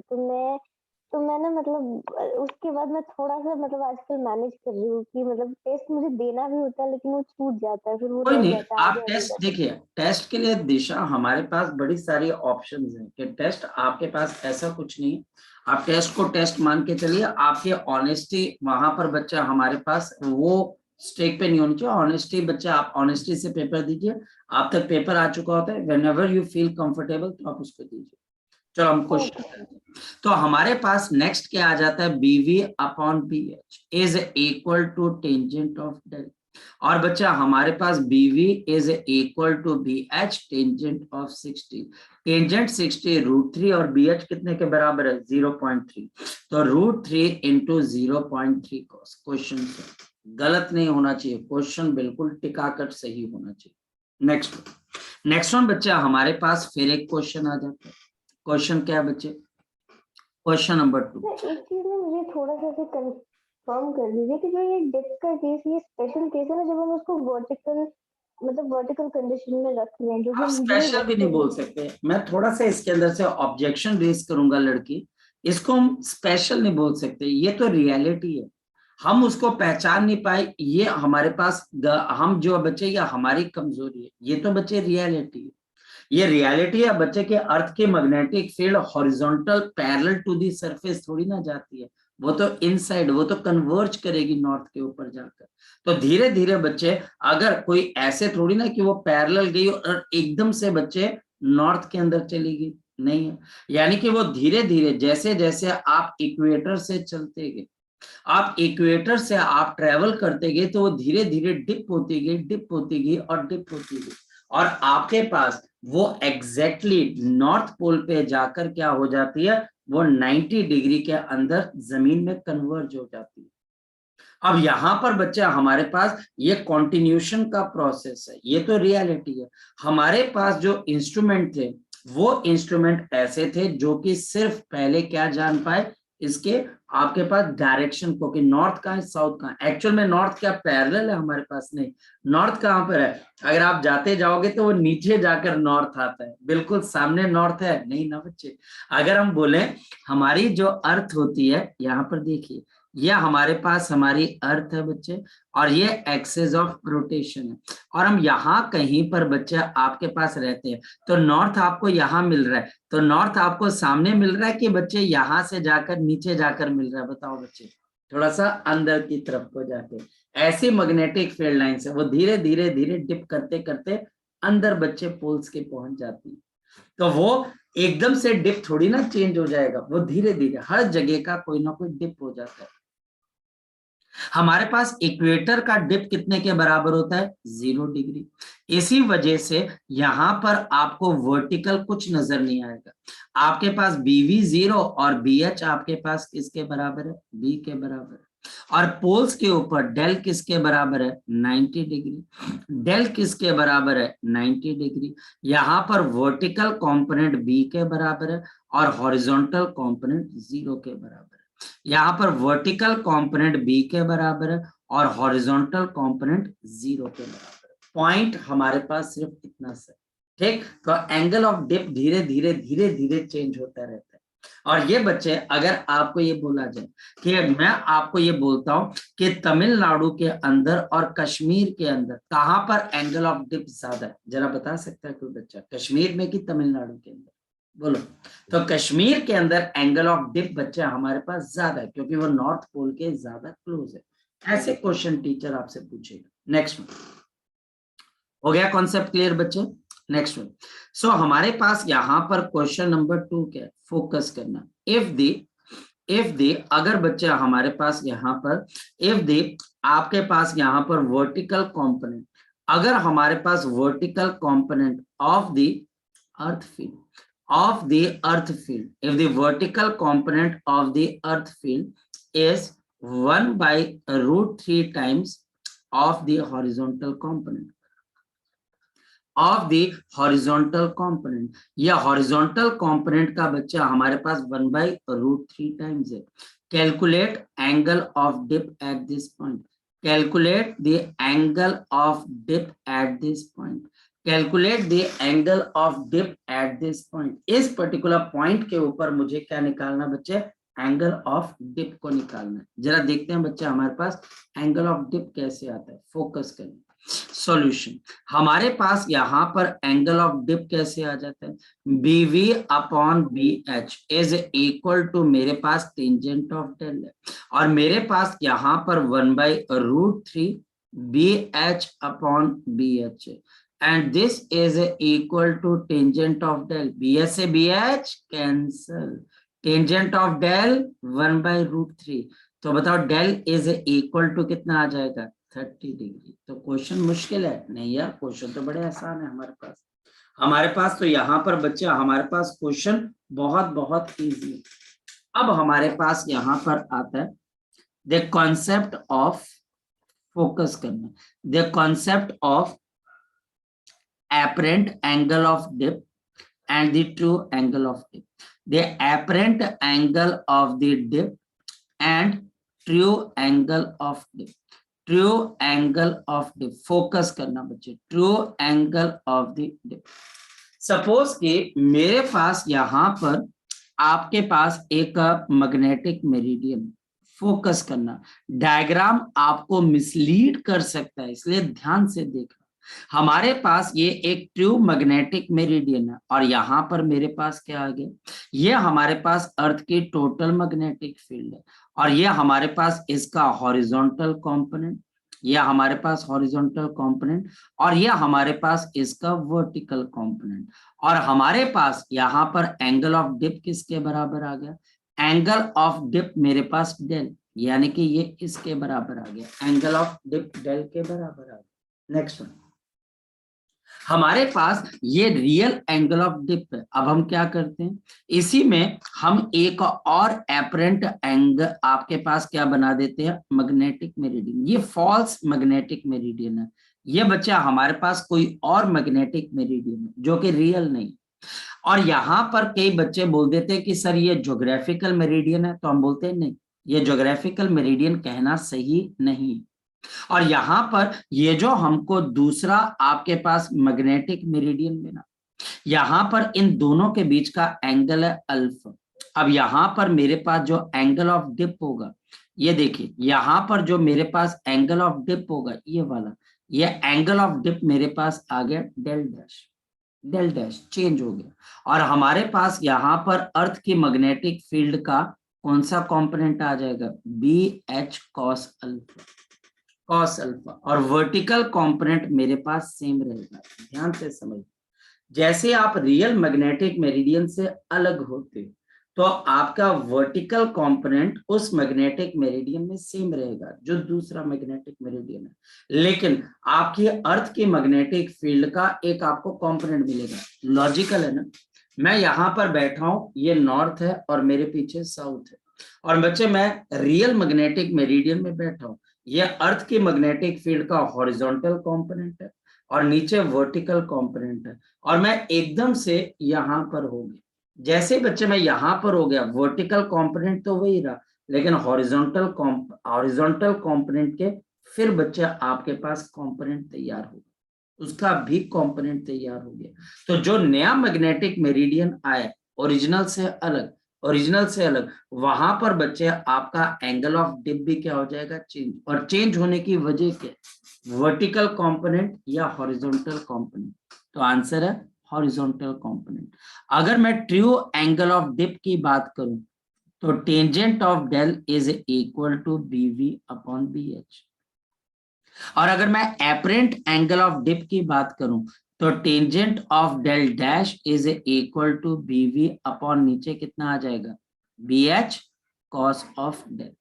तो मैं ना मतलब उसके बाद मैं थोड़ा सा मतलब आजकल मैनेज कर रही हूँ कि मतलब टेस्ट मुझे देना भी होता है लेकिन वो छूट जाता है, फिर वो कोई रह नहीं, जाता है आप टेस्ट देखिए, टेस्ट के लिए दिशा हमारे पास बड़ी सारी ऑप्शंस हैं कि टेस्ट आपके पास ऐसा कुछ नहीं, आप टेस्ट को टेस्ट मान के चलिए, आपके ऑनेस्टी वहां पर बच्चा हमारे पास वो स्टेक पे नहीं होनी चाहिए। ऑनेस्टी बच्चा, आप ऑनेस्टी से पेपर दीजिए, आप तक पेपर आ चुका होता है, व्हेनेवर यू फील कंफर्टेबल तो आप उसको दीजिए, चलो हम क्वेश्चन करते हैं। तो हमारे पास नेक्स्ट क्या आ जाता है, BV upon BH is equal to tangent of del. और बच्चा हमारे पास BV is equal to BH tangent of 60। Tangent 60 √3 और BH कितने के बराबर है, 0.3। तो √3 इंटू 0.3 cos। क्वेश्चन गलत नहीं होना चाहिए, क्वेश्चन बिल्कुल टिकाकर सही होना चाहिए। नेक्स्ट वन बच्चा हमारे पास फिर एक क्वेश्चन आ जाता है। क्वेश्चन क्या है बच्चे, क्वेश्चन नंबर 2। एक चीज में मुझे थोड़ा सा कंफर्म कर दीजिए कि जो ये डिप का केस, ये स्पेशल केस है ना, जब हम उसको वर्टिकल कंडीशन में रख रहे हैं, जो आप कि स्पेशल भी नहीं बोल सकते, मैं थोड़ा सा इसके अंदर से ऑब्जेक्शन रेज करूंगा लड़की, इसको हम स्पेशल नहीं बोल सकते, ये तो रियलिटी है, हम उसको पहचान नहीं पाए, ये हमारे पास हम जो बच्चे, या हमारी कमजोरी है, ये तो बच्चे रियलिटी है। ये रियलिटी है बच्चे के अर्थ की magnetic field horizontal parallel to the surface थोड़ी ना जाती है, वो तो इनसाइड, वो तो कन्वर्ज करेगी नॉर्थ के ऊपर जाकर। तो धीरे धीरे बच्चे, अगर कोई ऐसे थोड़ी ना कि वो पैरेलल गई और एकदम से बच्चे नॉर्थ के अंदर चली गई, नहीं है। यानी कि वो धीरे धीरे, जैसे जैसे आप इक्वेटर से चलते गए, आप इक्वेटर से आप ट्रेवल करते गए, तो वो धीरे धीरे डिप होती गई, डिप होती गई और डिप होती गई, और आपके पास वो एग्जैक्टली नॉर्थ पोल पे जाकर क्या हो जाती है, वो 90 डिग्री के अंदर जमीन में कन्वर्ज हो जाती है। अब यहाँ पर बच्चे हमारे पास ये कॉन्टिन्यूशन का प्रोसेस है, ये तो रियलिटी है। हमारे पास जो इंस्ट्रूमेंट थे, वो इंस्ट्रूमेंट ऐसे थे जो कि सिर्फ पहले क्या जान पाए, इसके आपके पास डायरेक्शन को, कि नॉर्थ कहाँ है साउथ कहाँ है। एक्चुअल में नॉर्थ क्या पैरेलल है हमारे पास, नहीं, नॉर्थ कहाँ पर है, अगर आप जाते जाओगे तो वो नीचे जाकर नॉर्थ आता है, बिल्कुल सामने नॉर्थ है नहीं ना बच्चे। अगर हम बोले हमारी जो अर्थ होती है, यहाँ पर देखिए, ये हमारे पास हमारी अर्थ है बच्चे, और ये एक्सेस ऑफ रोटेशन है, और हम यहाँ कहीं पर बच्चे आपके पास रहते हैं, तो नॉर्थ आपको यहाँ मिल रहा है, तो नॉर्थ आपको सामने मिल रहा है कि बच्चे यहाँ से जाकर नीचे जाकर मिल रहा है, बताओ बच्चे, थोड़ा सा अंदर की तरफ को जाके। ऐसी मैग्नेटिक फील्ड लाइन से वो धीरे धीरे धीरे डिप करते करते अंदर बच्चे पोल्स के पहुंच जाती है। तो वो एकदम से डिप थोड़ी ना चेंज हो जाएगा, वो धीरे धीरे हर जगह का कोई ना कोई डिप हो जाता है। हमारे पास इक्वेटर का डिप कितने के बराबर होता है, 0 डिग्री। इसी वजह से यहां पर आपको वर्टिकल कुछ नजर नहीं आएगा। आपके पास BV 0 और BH आपके पास किसके बराबर है, B के बराबर है। और पोल्स के ऊपर डेल किसके बराबर है, 90 डिग्री। डेल किसके बराबर है, 90 डिग्री। यहाँ पर वर्टिकल कंपोनेंट B के बराबर है और हॉरिजॉन्टल कंपोनेंट 0 के बराबर है। यहाँ पर वर्टिकल कंपोनेंट B के बराबर है और हॉरिजॉन्टल कंपोनेंट 0 के बराबर है। पॉइंट हमारे पास सिर्फ इतना सा, ठीक। तो एंगल ऑफ डिप धीरे धीरे धीरे धीरे चेंज होता रहता है। और ये बच्चे, अगर आपको ये बोला जाए कि मैं आपको ये बोलता हूं कि तमिलनाडु के अंदर और कश्मीर के अंदर कहां पर एंगल ऑफ डिप ज्यादा है, जरा बता सकता है कोई बच्चा, कश्मीर में कि तमिलनाडु के अंदर, बोलो। तो कश्मीर के अंदर एंगल ऑफ डिप बच्चा हमारे पास ज्यादा है, क्योंकि वो नॉर्थ पोल के ज्यादा क्लोज है। ऐसे क्वेश्चन टीचर आपसे पूछेगा। नेक्स्ट वन हो गया, कॉन्सेप्ट क्लियर बच्चे। नेक्स्ट वन, सो हमारे पास यहाँ पर क्वेश्चन नंबर 2 क्या है, फोकस करना। इफ दे अगर बच्चा हमारे पास यहाँ पर इफ दे आपके पास यहाँ पर वर्टिकल कंपोनेंट, अगर हमारे पास vertical component of the earth field if the vertical component of the earth field is 1 by √3 times of the horizontal component या horizontal component का बच्चा हमारे पास 1 by √3 times है। Calculate angle of dip at this point. Calculate the angle of dip at this point. Calculate the angle of dip at this point. इस particular point के ऊपर मुझे क्या निकालना बच्चे, एंगल ऑफ डिप को निकालना है। जरा देखते हैं बच्चे हमारे पास एंगल ऑफ डिप कैसे आता है, फोकस करें। सॉल्यूशन, हमारे पास यहाँ पर एंगल ऑफ डिप कैसे आ जाता है, BV upon BH is equal to मेरे पास टेंजेंट ऑफ डेल है, और मेरे पास यहाँ पर 1 by √3 BH अपॉन BH है। and this is equal to tangent of del. BH से BH cancel. Tangent of del 1/√3. तो बताओ del is equal to कितना आ जाएगा 30 डिग्री। तो क्वेश्चन मुश्किल है नहीं यार, क्वेश्चन तो बड़े आसान है हमारे पास तो यहाँ पर बच्चे हमारे पास क्वेश्चन बहुत बहुत इजी है। अब हमारे पास यहाँ पर आता है द कॉन्सेप्ट ऑफ, फोकस करना, the concept of apparent angle of dip and the true angle of dip. The apparent angle of the dip and true angle of dip. True angle of dip. Focus करना बच्चे, true angle of the dip. Suppose कि मेरे पास यहाँ पर आपके पास एक magnetic meridian, focus करना, डायग्राम आपको मिसलीड कर सकता है इसलिए ध्यान से देखना। हमारे पास ये एक ट्रू मैग्नेटिक मेरिडियन है और यहाँ पर मेरे पास क्या आ गया, ये हमारे पास अर्थ की टोटल मैग्नेटिक फील्ड है और ये हमारे पास इसका हॉरिजॉन्टल कंपोनेंट, ये हमारे पास हॉरिजॉन्टल कंपोनेंट और ये हमारे पास इसका वर्टिकल कंपोनेंट और हमारे पास यहाँ पर एंगल ऑफ डिप किसके बराबर आ गया, एंगल ऑफ डिप मेरे पास डेल, यानी कि ये इसके बराबर आ गया, एंगल ऑफ डिप डेल के बराबर आ गया। नेक्स्ट वन, हमारे पास ये रियल एंगल ऑफ डिप है। अब हम क्या करते हैं, इसी में हम एक और एपरेंट एंगल आपके पास क्या बना देते हैं, मैग्नेटिक मेरिडियन। ये फॉल्स मैग्नेटिक मेरिडियन है, ये बच्चा हमारे पास कोई और मैग्नेटिक मेरिडियन है जो कि रियल नहीं। और यहाँ पर कई बच्चे बोल देते हैं कि सर ये ज्योग्राफिकल मेरिडियन है, तो हम बोलते हैं नहीं, ये ज्योग्राफिकल मेरिडियन कहना सही नहीं। और यहाँ पर ये जो हमको दूसरा आपके पास मैग्नेटिक मेरिडियन मिला, यहाँ पर इन दोनों के बीच का एंगल है अल्फा। अब यहाँ पर मेरे पास जो एंगल ऑफ डिप होगा, ये देखिए यहाँ पर जो मेरे पास एंगल ऑफ डिप होगा ये वाला, ये एंगल ऑफ डिप मेरे पास आ गया del dash, del dash change हो गया और हमारे पास यहाँ पर अर्थ की मैग्नेटिक फील्ड का कौन सा कंपोनेंट आ जाएगा, BH cos alpha, cos alpha, और वर्टिकल कंपोनेंट मेरे पास सेम रहेगा। ध्यान से समझ, जैसे आप रियल मैग्नेटिक मेरिडियन से अलग होते तो आपका वर्टिकल कंपोनेंट उस मैग्नेटिक मेरिडियन में सेम रहेगा जो दूसरा मैग्नेटिक मेरिडियन है, लेकिन आपकी अर्थ की मैग्नेटिक फील्ड का एक आपको कंपोनेंट मिलेगा। लॉजिकल है ना, मैं यहाँ पर बैठा हूं, ये नॉर्थ है और मेरे पीछे साउथ है, और बच्चे मैं रियल मैग्नेटिक मेरिडियन में बैठा हूं, ये अर्थ की मैग्नेटिक फील्ड का हॉरिजॉन्टल कंपोनेंट है और नीचे वर्टिकल कंपोनेंट है, और मैं एकदम से यहाँ पर हो गया। जैसे बच्चे मैं यहाँ पर हो गया, वर्टिकल कंपोनेंट तो वही रहा, लेकिन हॉरिजॉन्टल कंपोनेंट के फिर बच्चे आपके पास कंपोनेंट तैयार हो गया, उसका भी कंपोनेंट तैयार हो गया। तो जो नया मैग्नेटिक मेरिडियन आया ओरिजिनल से अलग, वहां पर बच्चे आपका एंगल ऑफ डिप भी क्या हो जाएगा, चेंज। और चेंज होने की वजह क्या, वर्टिकल कंपोनेंट या हॉरिजॉन्टल कंपोनेंट, तो आंसर है हॉरिजॉन्टल कंपोनेंट। अगर मैं ट्रू एंगल ऑफ डिप की बात करूं तो tangent of del is equal to BV upon BH, और अगर मैं एपरेंट एंगल ऑफ डिप की बात करूं तो tangent of del dash is equal to BV upon नीचे कितना आ जाएगा, BH cos ऑफ डेल।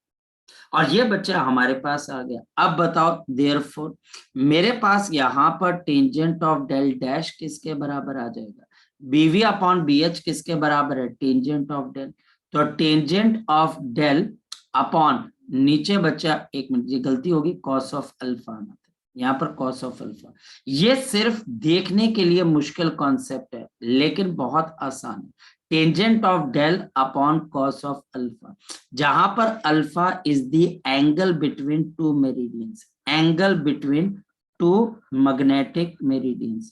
और ये बच्चा हमारे पास आ गया। अब बताओ देयरफॉर मेरे पास यहाँ पर टेंजेंट ऑफ डेल डैश किसके बराबर आ जाएगा, BV अपॉन BH किसके बराबर है, टेंजेंट ऑफ डेल। तो टेंजेंट ऑफ डेल अपॉन नीचे बच्चा, एक मिनट ये गलती होगी, कॉस ऑफ अल्फा आना था, यहाँ पर कॉस ऑफ अल्फा। ये सिर्फ देखने के लिए मुश्किल कॉन्सेप्ट है लेकिन बहुत आसान है। Tangent of del upon cos of alpha, जहां पर alpha is the angle between two meridians, angle between two magnetic meridians,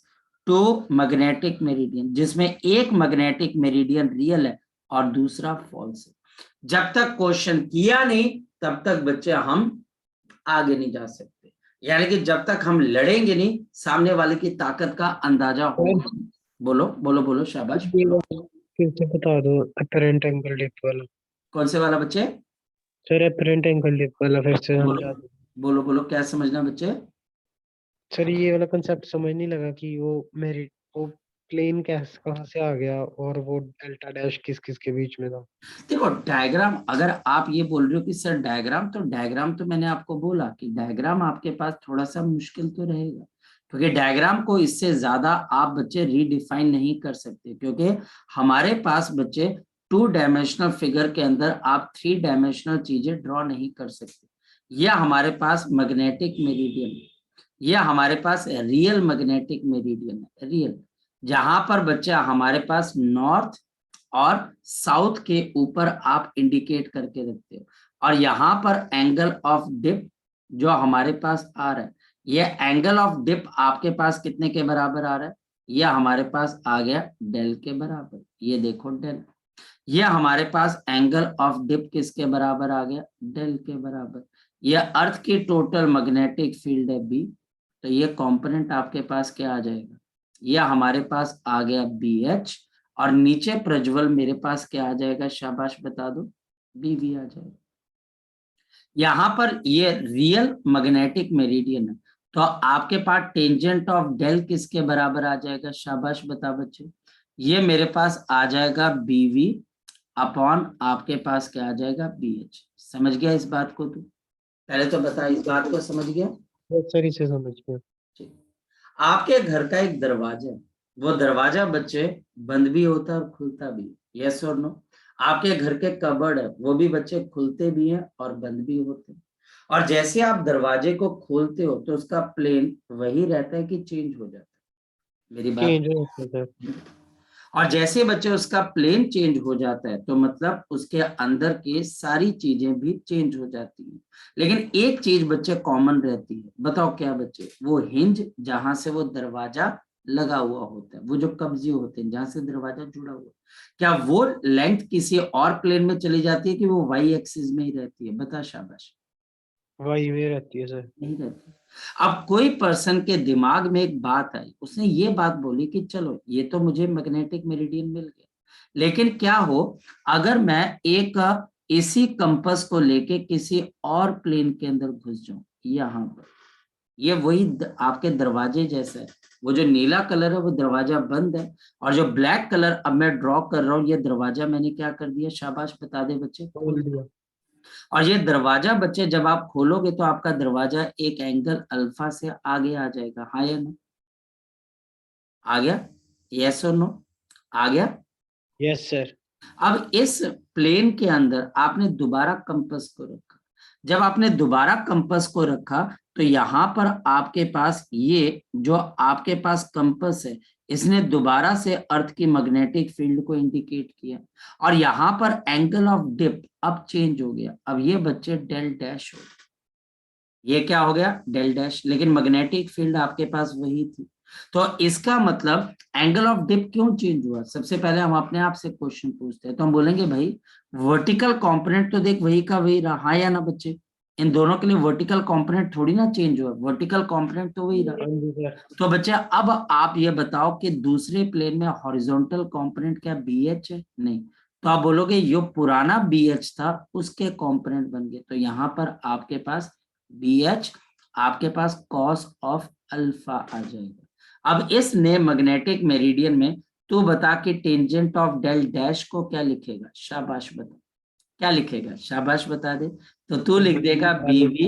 जिसमें एक मैग्नेटिक मेरिडियन रियल है और दूसरा फॉल्स है। जब तक क्वेश्चन किया नहीं तब तक बच्चे हम आगे नहीं जा सकते, यानी कि जब तक हम लड़ेंगे नहीं सामने वाले की ताकत का अंदाजा होगा। बोलो बोलो बोलो, शाबाश। फिर से बता दो अपरेंट एंगल डिप वाला। कौन से वाला बच्चे? सर अपरेंट एंगल डिप वाला फिर से बोलो बोलो बोलो, क्या समझना बच्चे? सर ये वाला कंसेप्ट समझ नहीं लगा कि वो प्लेन कैसे कहाँ से आ गया और वो डेल्टा डैश किस किस के बीच में था। देखो डायग्राम, अगर आप ये बोल रहे हो कि सर डायग्राम, तो डायग्राम तो मैंने आपको बोला कि डायग्राम आपके पास थोड़ा सा मुश्किल तो रहेगा, क्योंकि डायग्राम को इससे ज्यादा आप बच्चे रीडिफाइन नहीं कर सकते, क्योंकि हमारे पास बच्चे 2 डायमेंशनल फिगर के अंदर आप 3 डायमेंशनल चीजें ड्रॉ नहीं कर सकते। यह हमारे पास मैग्नेटिक मेरिडियन है, यह हमारे पास रियल मैग्नेटिक मेरिडियन है, रियल, जहां पर बच्चा हमारे पास नॉर्थ और साउथ के ऊपर आप इंडिकेट करके रखते हो, और यहाँ पर एंगल ऑफ डिप जो हमारे पास आ रहा है, ये एंगल ऑफ डिप आपके पास कितने के बराबर आ रहा है, यह हमारे पास आ गया डेल के बराबर, ये देखो डेल, ये हमारे पास एंगल ऑफ डिप किसके बराबर आ गया, डेल के बराबर। ये अर्थ की टोटल मैग्नेटिक फील्ड है बी, तो ये कंपोनेंट आपके पास क्या आ जाएगा, यह हमारे पास आ गया बी एच, और नीचे प्रज्वल मेरे पास क्या आ जाएगा, शाबाश बता दो, बी वी आ जाएगा। यहाँ पर ये रियल मैग्नेटिक मेरिडियन है, तो आपके पास टेंजेंट ऑफ डेल किसके बराबर आ जाएगा, शाबाश बता बच्चे, ये मेरे पास आ जाएगा बी वी अपॉन आपके पास क्या आ जाएगा, बी एच। समझ गया इस बात को? तू पहले तो बता, इस बात को समझ गया? सर इसे समझ गया। ठीक। आपके घर का एक दरवाजा है, वो दरवाजा बच्चे बंद भी होता है और खुलता भी है, यस और नो? आपके घर के कबर्ड है, वो भी बच्चे खुलते भी हैं और बंद भी होते हैं, और जैसे आप दरवाजे को खोलते हो तो उसका प्लेन वही रहता है कि चेंज हो जाता है, मेरी बात? चेंज हो जाता है सर। और जैसे बच्चे उसका प्लेन चेंज हो जाता है तो मतलब उसके अंदर की सारी चीजें भी चेंज हो जाती हैं, लेकिन एक चीज बच्चे कॉमन रहती है, बताओ क्या बच्चे, वो हिंज जहां से वो दरवाजा लगा हुआ होता है, वो जो कब्जे होते हैं जहां से दरवाजा जुड़ा हुआ, क्या वो लेंथ किसी और प्लेन में चली जाती है कि वो वाई एक्सिस में ही रहती है, बता शाबाश? वही में रहती है सर। नहीं रहती। अब कोई पर्सन के दिमाग में एक बात आई, उसने ये बात बोली कि चलो ये तो मुझे मैग्नेटिक मेरिडियन मिल गया, लेकिन क्या हो अगर मैं एक इसी कंपास को लेके किसी और प्लेन के अंदर घुस जाऊं, यहाँ पर, ये वही आपके दरवाजे जैसा है, वो जो नीला कलर है वो दरवाजा बंद है, और जो ब्लैक कलर अब मैं ड्रॉ कर रहा हूँ ये दरवाजा मैंने क्या कर दिया, शाबाश बता दे बच्चे, खोल दिया। और ये दरवाजा बच्चे जब आप खोलोगे तो आपका दरवाजा एक एंगल अल्फा से आगे आ जाएगा, हाँ या नो? आ गया, यस और नो? आ गया? Yes sir. अब इस प्लेन के अंदर आपने दोबारा कंपास को रखा, जब आपने दोबारा कंपास को रखा तो यहाँ पर आपके पास ये जो आपके पास कंपास है, इसने दोबारा से अर्थ की मैग्नेटिक फील्ड को इंडिकेट किया, और यहाँ पर एंगल ऑफ डिप अब चेंज हो गया, अब ये बच्चे डेल डैश हो गया, ये क्या हो गया, डेल डैश, लेकिन मैग्नेटिक फील्ड आपके पास वही थी, तो इसका मतलब एंगल ऑफ डिप क्यों चेंज हुआ? सबसे पहले हम अपने आप से क्वेश्चन पूछते हैं, तो हम बोलेंगे भाई वर्टिकल कंपोनेंट तो देख वही का वही रहा, हाँ या ना बच्चे? इन दोनों के लिए वर्टिकल कंपोनेंट थोड़ी ना चेंज हुआ, वर्टिकल कंपोनेंट तो वही रहा। हाँ जी सर। तो बच्चे अब आप ये बताओ कि दूसरे प्लेन में हॉरिजॉन्टल कंपोनेंट क्या बी एच है? नहीं, तो आप बोलोगे जो पुराना बी एच था उसके कंपोनेंट बन गए, तो यहाँ पर आपके पास बी एच आपके पास कॉस ऑफ अल्फा आ जाएगा। अब इस नए मैग्नेटिक मेरिडियन में तू बता कि टेंजेंट ऑफ डेल डैश को क्या लिखेगा, शाबाश बता, क्या लिखेगा, शाबाश बता दे। तो तू लिख देगा बी वी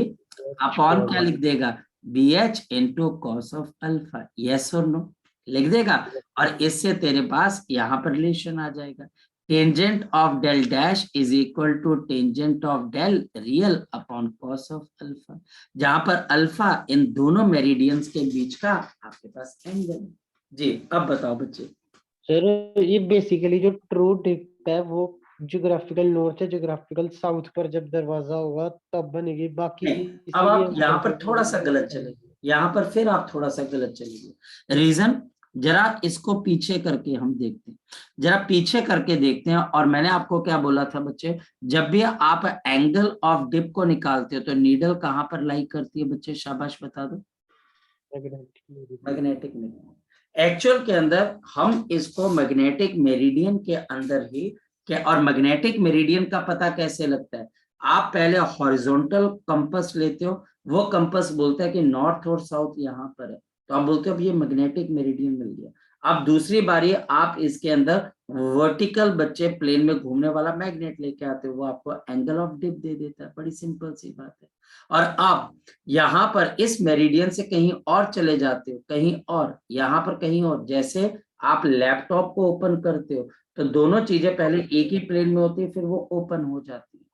अपॉन क्या लिख देगा, B H into cos of alpha, yes और नो? लिख देगा, और इससे तेरे पास यहाँ पर रिलेशन आ जाएगा, tangent of del dash is equal to tangent of del real upon cos of alpha, जहां पर अल्फा इन दोनों मेरिडियंस के बीच का आपके पास एंगल। जी अब बताओ बच्चे। सर ये बेसिकली जो ट्रू डिप है वो ज्योग्राफिकल नॉर्थ है, ज्योग्राफिकल साउथ पर जब दरवाजा होगा तब बनेगी, बाकी नहीं, किसी अब भी आप यहाँ पर थोड़ा सा गलत चले गए, यहाँ पर फिर आप थोड़ा सा गलत चले गए। रीजन, जरा इसको पीछे करके हम देखते हैं, जरा पीछे करके देखते हैं, और मैंने आपको क्या बोला था बच्चे, जब भी आप एंगल ऑफ डिप को निकालते हो तो नीडल कहाँ पर लाई करती है बच्चे, शाबाश बता दो, मैग्नेटिक मेरिडियन। एक्चुअल के अंदर हम इसको मैग्नेटिक मेरिडियन के अंदर ही क्या, और मैग्नेटिक मेरिडियन का पता कैसे लगता है, आप पहले हॉरिजॉन्टल कंपास लेते हो, वो कंपास बोलता है कि नॉर्थ और साउथ यहाँ पर है, तो आप बोलते हो अब ये मैग्नेटिक मेरिडियन मिल गया। अब दूसरी बारी आप इसके अंदर वर्टिकल बच्चे प्लेन में घूमने वाला मैग्नेट लेके आते हो, वो आपको एंगल ऑफ डिप दे देता है, बड़ी सिंपल सी बात है। और आप यहाँ पर इस मेरिडियन से कहीं और चले जाते हो, कहीं और, यहाँ पर कहीं और, जैसे आप लैपटॉप को ओपन करते हो तो दोनों चीजें पहले एक ही प्लेन में होती है, फिर वो ओपन हो जाती है।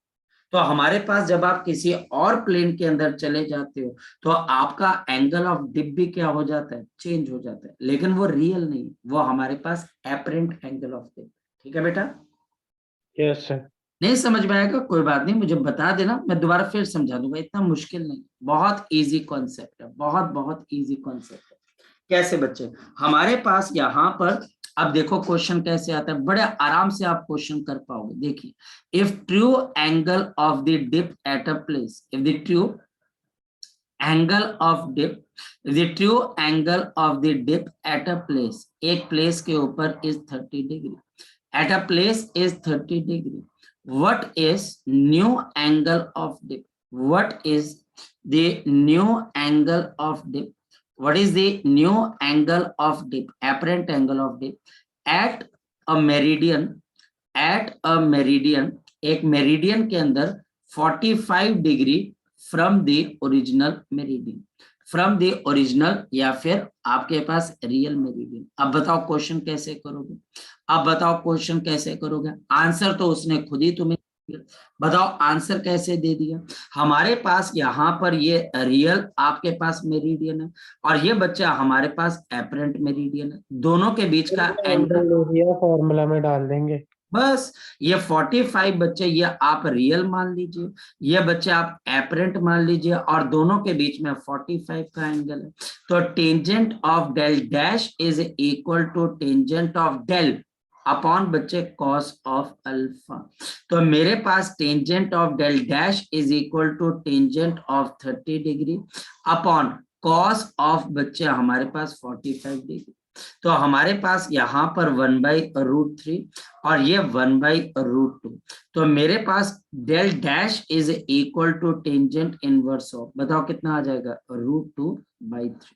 तो हमारे पास जब आप किसी और प्लेन के अंदर चले जाते हो तो आपका एंगल ऑफ डिप भी क्या हो जाता है, चेंज हो जाता है, लेकिन वो रियल नहीं, वो हमारे पास एपरेंट एंगल ऑफ डिप। ठीक है बेटा? Yes sir. नहीं समझ में आएगा कोई बात नहीं, मुझे बता देना, मैं दोबारा फिर समझा दूंगा, इतना मुश्किल नहीं, बहुत इजी कॉन्सेप्ट है, बहुत बहुत इजी कॉन्सेप्ट है। कैसे बच्चे, हमारे पास यहाँ पर अब देखो क्वेश्चन कैसे आता है, बड़े आराम से आप क्वेश्चन कर पाओगे। देखिए, if true angle of the dip at a place, if the true angle of dip, the true angle of the dip at a place, एक प्लेस के ऊपर is 30 degree, at a place is 30 degree. What is new angle of dip? What is the new angle of dip? What is the new angle of dip? Apparent angle of dip at a meridian. At a meridian, एक meridian के अंदर 45 degree from the original meridian, from the original या फिर आपके पास real meridian. अब बताओ question कैसे करोगे, अब बताओ क्वेश्चन कैसे करोगे, आंसर तो उसने खुद ही तुम्हें दिया। बताओ आंसर कैसे दे दिया। हमारे पास यहाँ पर ये रियल आपके पास मेरिडियन है और ये बच्चा हमारे पास एपरेंट मेरिडियन है, दोनों के बीच का एंगल फॉर्मूला में डाल देंगे। बस ये 45 बच्चे ये आप रियल मान लीजिए, ये बच्चे आप एपरेंट मान लीजिए और दोनों के बीच में 45 का एंगल है। तो tangent of del dash is equal to tangent of del upon बच्चे कॉस ऑफ अल्फा। तो मेरे पास tangent of del dash is equal to tangent of 30 degree upon cos of बच्चे हमारे पास 45 डिग्री। तो हमारे पास यहाँ पर 1/√3 और ये 1/√2। तो मेरे पास del dash is equal to tangent inverse of, बताओ कितना आ जाएगा, √2/3।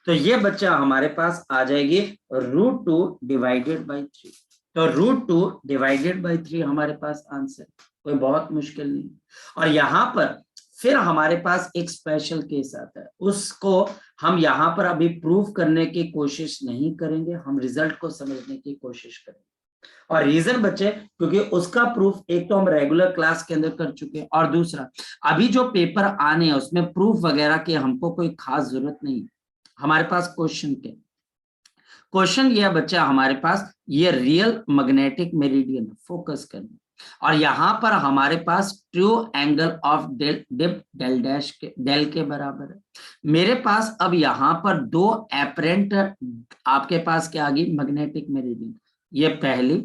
तो ये बच्चा हमारे पास आ जाएगी √2 डिवाइडेड बाई 3। तो √2 डिवाइडेड बाई 3 हमारे पास आंसर, कोई बहुत मुश्किल नहीं। और यहाँ पर फिर हमारे पास एक स्पेशल केस आता है, उसको हम यहाँ पर अभी प्रूव करने की कोशिश नहीं करेंगे, हम रिजल्ट को समझने की कोशिश करेंगे। और रीजन बच्चे, क्योंकि उसका प्रूफ एक तो हम रेगुलर क्लास के अंदर कर चुके हैं और दूसरा अभी जो पेपर आने हैं उसमें प्रूफ वगैरह की हमको कोई खास जरूरत नहीं। हमारे पास क्वेश्चन के क्वेश्चन ये बच्चा हमारे पास ये रियल मैग्नेटिक मेरिडियन फोकस करना, और यहाँ पर हमारे पास true angle of del dip del dash के डेल के बराबर है। मेरे पास अब यहाँ पर दो एपरेंट आपके पास क्या आ गई, मैग्नेटिक मेरिडियन, ये पहली,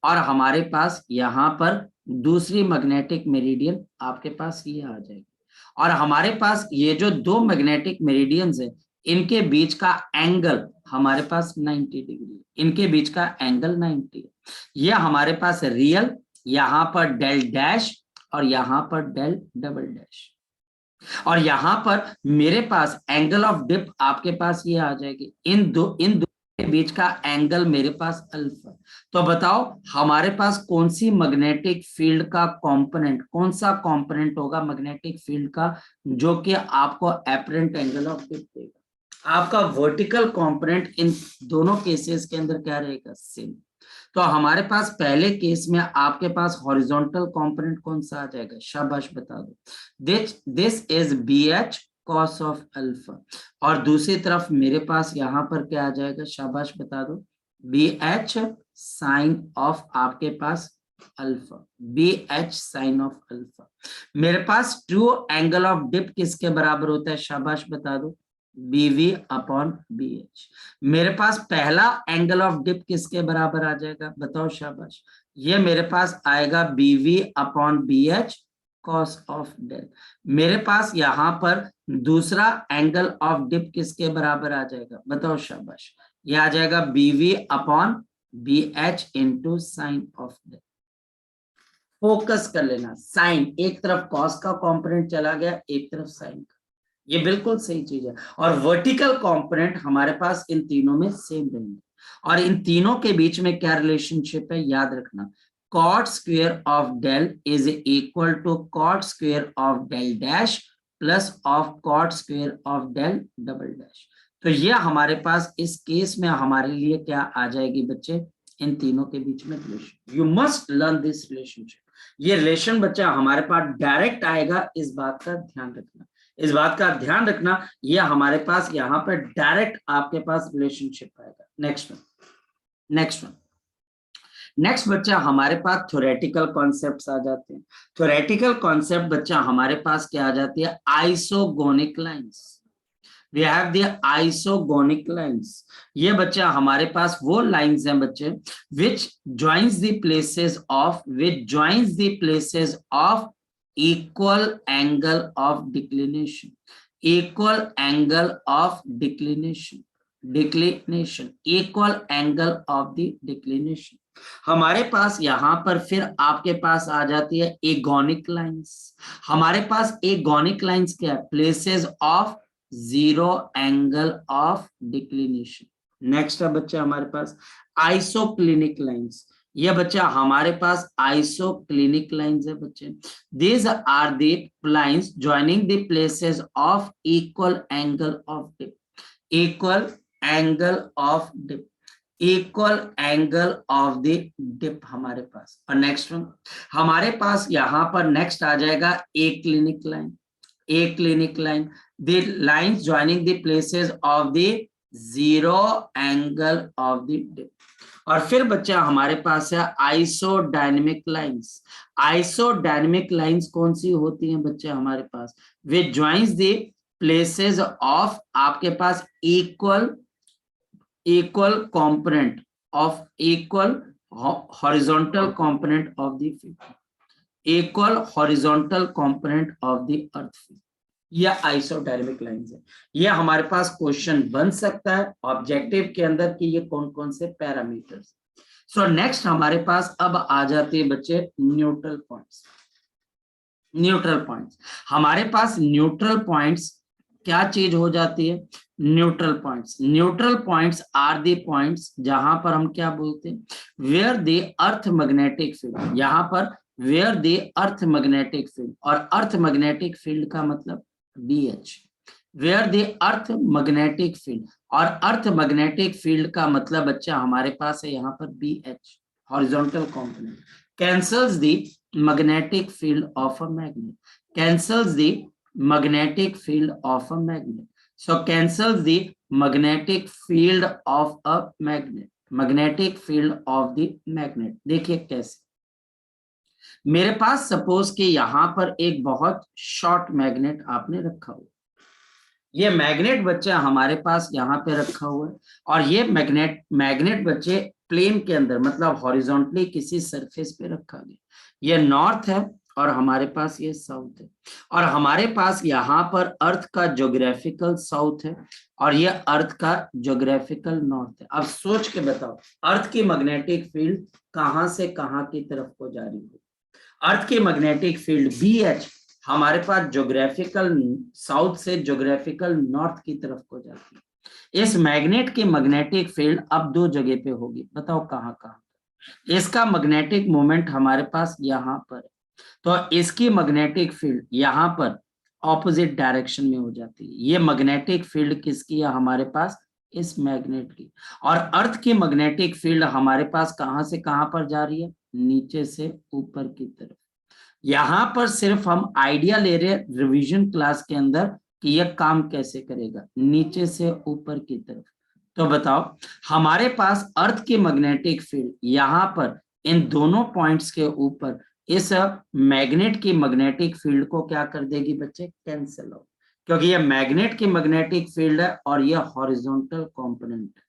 और हमारे पास यहाँ पर दूसरी मैग्नेटिक मेरिडियन आपके पास ये आ जाएगी। और हमारे पास ये जो दो मैग्नेटिक मेरिडियंस है इनके बीच का एंगल हमारे पास 90 डिग्री, इनके बीच का एंगल 90 है। ये हमारे पास रियल, यहाँ पर डेल डैश और यहाँ पर डेल डबल डैश, और यहाँ पर मेरे पास एंगल ऑफ डिप आपके पास ये आ जाएगी, इन दो के बीच का एंगल मेरे पास अल्फा। तो बताओ हमारे पास कौन सी मैग्नेटिक फील्ड का कंपोनेंट, कौन सा कंपोनेंट होगा मैग्नेटिक फील्ड का जो कि आपको एपरेंट एंगल ऑफ डिप देगा। आपका वर्टिकल कंपोनेंट इन दोनों केसेस के अंदर क्या रहेगा, सेम। तो हमारे पास पहले केस में आपके पास हॉरिजॉन्टल कंपोनेंट कौन सा आ जाएगा, शाबाश बता दो, this is BH cos of alpha, और दूसरी तरफ मेरे पास यहाँ पर क्या आ जाएगा, शाबाश बता दो, BH साइन ऑफ आपके पास alpha, BH sine of alpha. मेरे पास ट्रू एंगल ऑफ डिप किसके बराबर होता है, शाबाश बता दो, BV अपॉन BH। मेरे पास पहला एंगल ऑफ डिप किसके बराबर आ जाएगा, बताओ शाबाश, ये मेरे पास आएगा BV upon BH cos of del. मेरे पास यहाँ पर दूसरा एंगल ऑफ डिप किसके बराबर आ जाएगा, बताओ शाबाश, ये आ जाएगा BV upon BH into sine of del. Focus कर लेना, साइन एक तरफ कॉस का कंपोनेंट चला गया, एक तरफ साइन का। ये बिल्कुल सही चीज है। और वर्टिकल कंपोनेंट हमारे पास इन तीनों में सेम रहेंगे। और इन तीनों के बीच में क्या रिलेशनशिप है याद रखना, cot square of del is equal to cot square of del dash plus of cot square of del double dash. तो ये हमारे पास इस केस में हमारे लिए क्या आ जाएगी बच्चे, इन तीनों के बीच में relation. You must learn this relationship. ये रिलेशन बच्चा हमारे पास डायरेक्ट आएगा, इस बात का ध्यान रखना, इस बात का ध्यान रखना, ये हमारे पास यहाँ पर डायरेक्ट आपके पास रिलेशनशिप आएगा। नेक्स्ट वन नेक्स्ट बच्चा हमारे पास थ्योरेटिकल कॉन्सेप्ट्स आ जाते हैं। थ्योरेटिकल कॉन्सेप्ट बच्चा हमारे पास क्या आ जाती है, isogonic lines. We have the isogonic lines। ये बच्चा हमारे पास वो लाइंस हैं बच्चे which joins the places of equal angle of declination, equal angle of declination, equal angle of the declination। हमारे पास यहाँ पर फिर आपके पास आ जाती है एगोनिक लाइंस। हमारे पास एगोनिक लाइंस क्या है, places of zero angle of declination. Next है बच्चा हमारे पास आइसोक्लिनिक लाइंस। ये बच्चा हमारे पास आइसोक्लिनिक लाइंस है बच्चे। These are the lines joining the places of equal angle of dip, equal angle of dip, equal angle of the dip हमारे पास। और नेक्स्ट वन हमारे पास यहाँ पर नेक्स्ट आ जाएगा aclinic line, aclinic line, the lines joining the places of the zero angle of the dip। और फिर बच्चा हमारे पास है आइसोडायनेमिक लाइंस। आइसोडायनेमिक लाइंस कौन सी होती हैं बच्चे हमारे पास, which joins the places of आपके पास equal component of equal horizontal component of the field, equal horizontal component of the earth field। यह आइसोडायनेमिक लाइंस है। यह हमारे पास क्वेश्चन बन सकता है ऑब्जेक्टिव के अंदर कि ये कौन कौन से पैरामीटर्स। सो नेक्स्ट हमारे पास अब आ जाते हैं बच्चे न्यूट्रल पॉइंट्स। न्यूट्रल पॉइंट्स हमारे पास न्यूट्रल पॉइंट्स क्या चीज हो जाती है, neutral points. Neutral points are the points जहां पर हम क्या बोलते हैं, where the earth magnetic field, यहाँ पर where the earth magnetic field, और अर्थ मैग्नेटिक फील्ड का मतलब BH, where the earth magnetic field, और अर्थ मैग्नेटिक फील्ड का मतलब बच्चा हमारे पास है यहाँ पर BH, horizontal component, cancels the magnetic field of a magnet, cancels the magnetic field of a magnet. So cancels the magnetic field of a magnet, magnetic field of the magnet. देखिए कैसे, मेरे पास सपोज कि यहाँ पर एक बहुत short magnet आपने रखा हुआ, ये मैग्नेट बच्चा हमारे पास यहाँ पे रखा हुआ है, और ये मैग्नेट बच्चे प्लेन के अंदर मतलब हॉरिजॉन्टली किसी सरफेस पे रखा गया। ये नॉर्थ है और हमारे पास ये साउथ है, और हमारे पास यहाँ पर अर्थ का ज्योग्राफिकल साउथ है और ये अर्थ का ज्योग्राफिकल नॉर्थ है। अब सोच के बताओ अर्थ की मैग्नेटिक फील्ड कहाँ से कहाँ की तरफ को जा रही है। अर्थ की मैग्नेटिक फील्ड BH हमारे पास ज्योग्राफिकल साउथ से ज्योग्राफिकल नॉर्थ की तरफ को जाती है। इस मैग्नेट की मैग्नेटिक फील्ड अब दो जगह पे होगी, बताओ कहाँ कहाँ। इसका मैग्नेटिक मोमेंट हमारे पास यहाँ पर है, तो इसकी मैग्नेटिक फील्ड यहाँ पर ऑपोजिट डायरेक्शन में हो जाती है। ये मैग्नेटिक फील्ड किसकी है हमारे पास, इस मैग्नेट की। और अर्थ की मैग्नेटिक फील्ड हमारे पास कहाँ से कहाँ पर जा रही है, नीचे से ऊपर की तरफ। यहाँ पर सिर्फ हम आइडिया ले रहे हैं रिवीजन क्लास के अंदर कि यह काम कैसे करेगा, नीचे से ऊपर की तरफ। तो बताओ हमारे पास अर्थ की मैग्नेटिक फील्ड यहाँ पर इन दोनों पॉइंट्स के ऊपर इस मैग्नेट की मैग्नेटिक फील्ड को क्या कर देगी बच्चे, कैंसिल आउट, क्योंकि ये मैग्नेट की मैग्नेटिक फील्ड है और यह हॉरिजॉन्टल कंपोनेंट है,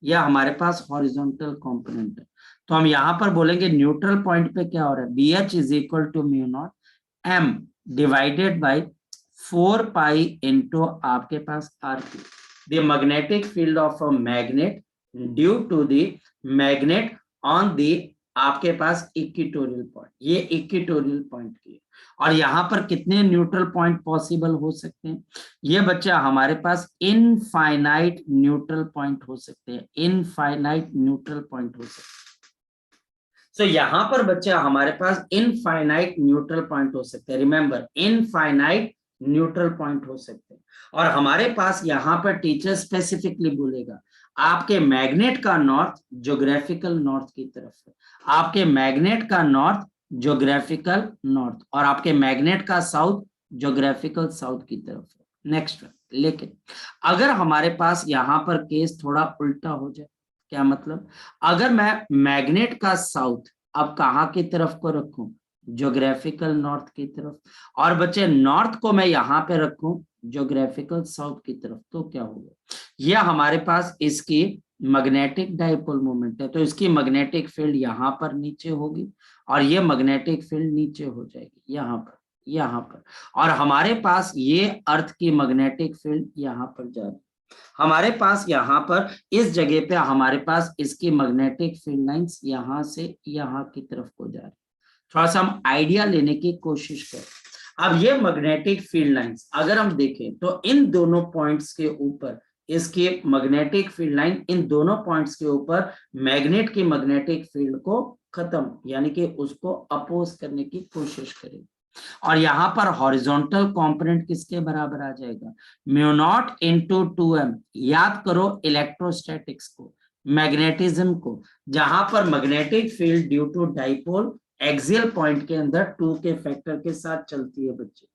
यह हमारे पास हॉरिजॉन्टल कंपोनेंट है। तो हम यहाँ पर बोलेंगे न्यूट्रल पॉइंट पे क्या हो रहा है, BH is equal to mu naught M divided by 4 pi into आपके पास RQ, the magnetic field of a magnet due to the magnet on the आपके पास इक्वेटोरियल पॉइंट, ये इक्वेटोरियल पॉइंट की है। और यहाँ पर कितने न्यूट्रल पॉइंट पॉसिबल हो सकते हैं? ये बच्चा हमारे पास इनफाइनाइट न्यूट्रल पॉइंट हो सकते हैं, इनफाइनाइट न्यूट्रल पॉइंट हो सकते हैं। तो यहाँ पर बच्चा हमारे पास इनफाइनाइट न्यूट्रल पॉइंट हो सकते हैं, रिमेंबर इनफाइनाइट न्यूट्रल पॉइंट हो सकते हैं। और हमारे पास यहाँ पर टीचर स्पेसिफिकली बोलेगा आपके मैग्नेट का नॉर्थ ज्योग्राफिकल नॉर्थ की तरफ है, आपके मैग्नेट का नॉर्थ ज्योग्राफिकल नॉर्थ, और आपके मैग्नेट का साउथ ज्योग्राफिकल साउथ की तरफ है। नेक्स्ट, लेकिन अगर हमारे पास यहाँ पर केस थोड़ा उल्टा हो जाए, क्या मतलब? अगर मैं मैग्नेट का साउथ अब कहाँ की तरफ को रखूं? ज्योग्राफिकल नॉर्थ की तरफ, और बच्चे नॉर्थ को मैं यहाँ पे रखूं ज्योग्राफिकल साउथ की तरफ, तो क्या होगा? यह हमारे पास इसकी मैग्नेटिक डाइपोल मोमेंट है, तो इसकी मैग्नेटिक फील्ड यहाँ पर नीचे होगी और ये मैग्नेटिक फील्ड नीचे हो जाएगी यहाँ पर, यहाँ पर, और हमारे पास ये अर्थ की मैग्नेटिक फील्ड यहाँ पर जा रही है। हमारे पास यहाँ पर इस जगह पे हमारे पास इसकी मैग्नेटिक फील्ड लाइंस यहाँ से यहाँ की तरफ को जा रही है। थोड़ा सा हम आइडिया लेने की कोशिश करें। अब ये मैग्नेटिक फील्ड लाइंस अगर हम देखें तो इन दोनों पॉइंट्स के ऊपर इसकी मैग्नेटिक फील्ड लाइन, इन दोनों पॉइंट्स के ऊपर मैग्नेट की मैग्नेटिक फील्ड को खत्म यानी कि उसको अपोज करने की कोशिश करेगी। और यहाँ पर हॉरिजॉन्टल कंपोनेंट किसके बराबर आ जाएगा? Mu naught into 2m। याद करो इलेक्ट्रोस्टैटिक्स को, मैग्नेटिज्म को, जहां पर magnetic field due to dipole axial point के अंदर 2 के फैक्टर के साथ चलती है बच्चे।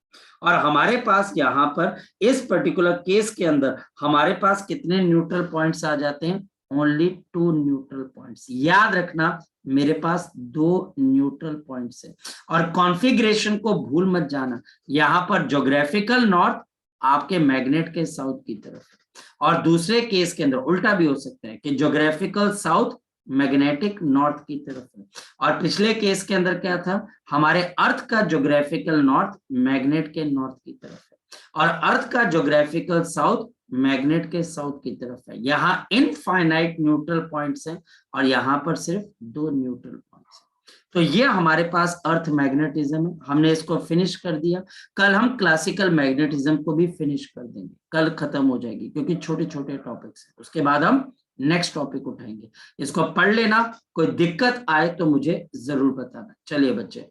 और हमारे पास यहाँ पर इस पर्टिकुलर केस के अंदर हमारे पास कितने न्यूट्रल पॉइंट्स आ जाते हैं? Only 2 neutral points. याद रखना मेरे पास 2 न्यूट्रल पॉइंट्स है। और कॉन्फ़िगरेशन को भूल मत जाना, यहाँ पर ज्योग्राफिकल नॉर्थ आपके मैग्नेट के साउथ की तरफ है, और दूसरे केस के अंदर उल्टा भी हो सकता है कि ज्योग्राफिकल साउथ मैग्नेटिक नॉर्थ की तरफ है। और पिछले केस के अंदर क्या था? हमारे अर्थ का ज्योग्राफिकल नॉर्थ मैग्नेट के नॉर्थ की तरफ है, और अर्थ का ज्योग्राफिकल साउथ मैग्नेट के साउथ की तरफ है। यहाँ इनफाइनाइट न्यूट्रल पॉइंट्स हैं और यहाँ पर सिर्फ 2 न्यूट्रल पॉइंट्स हैं। तो ये हमारे पास अर्थ मैग्नेटिज्म है, हमने इसको फिनिश कर दिया। कल हम क्लासिकल मैग्नेटिज्म को भी फिनिश कर देंगे, कल खत्म हो जाएगी क्योंकि छोटे छोटे टॉपिक्स हैं। उसके बाद हम नेक्स्ट टॉपिक उठाएंगे। इसको पढ़ लेना, कोई दिक्कत आए तो मुझे जरूर बताना। चलिए बच्चे।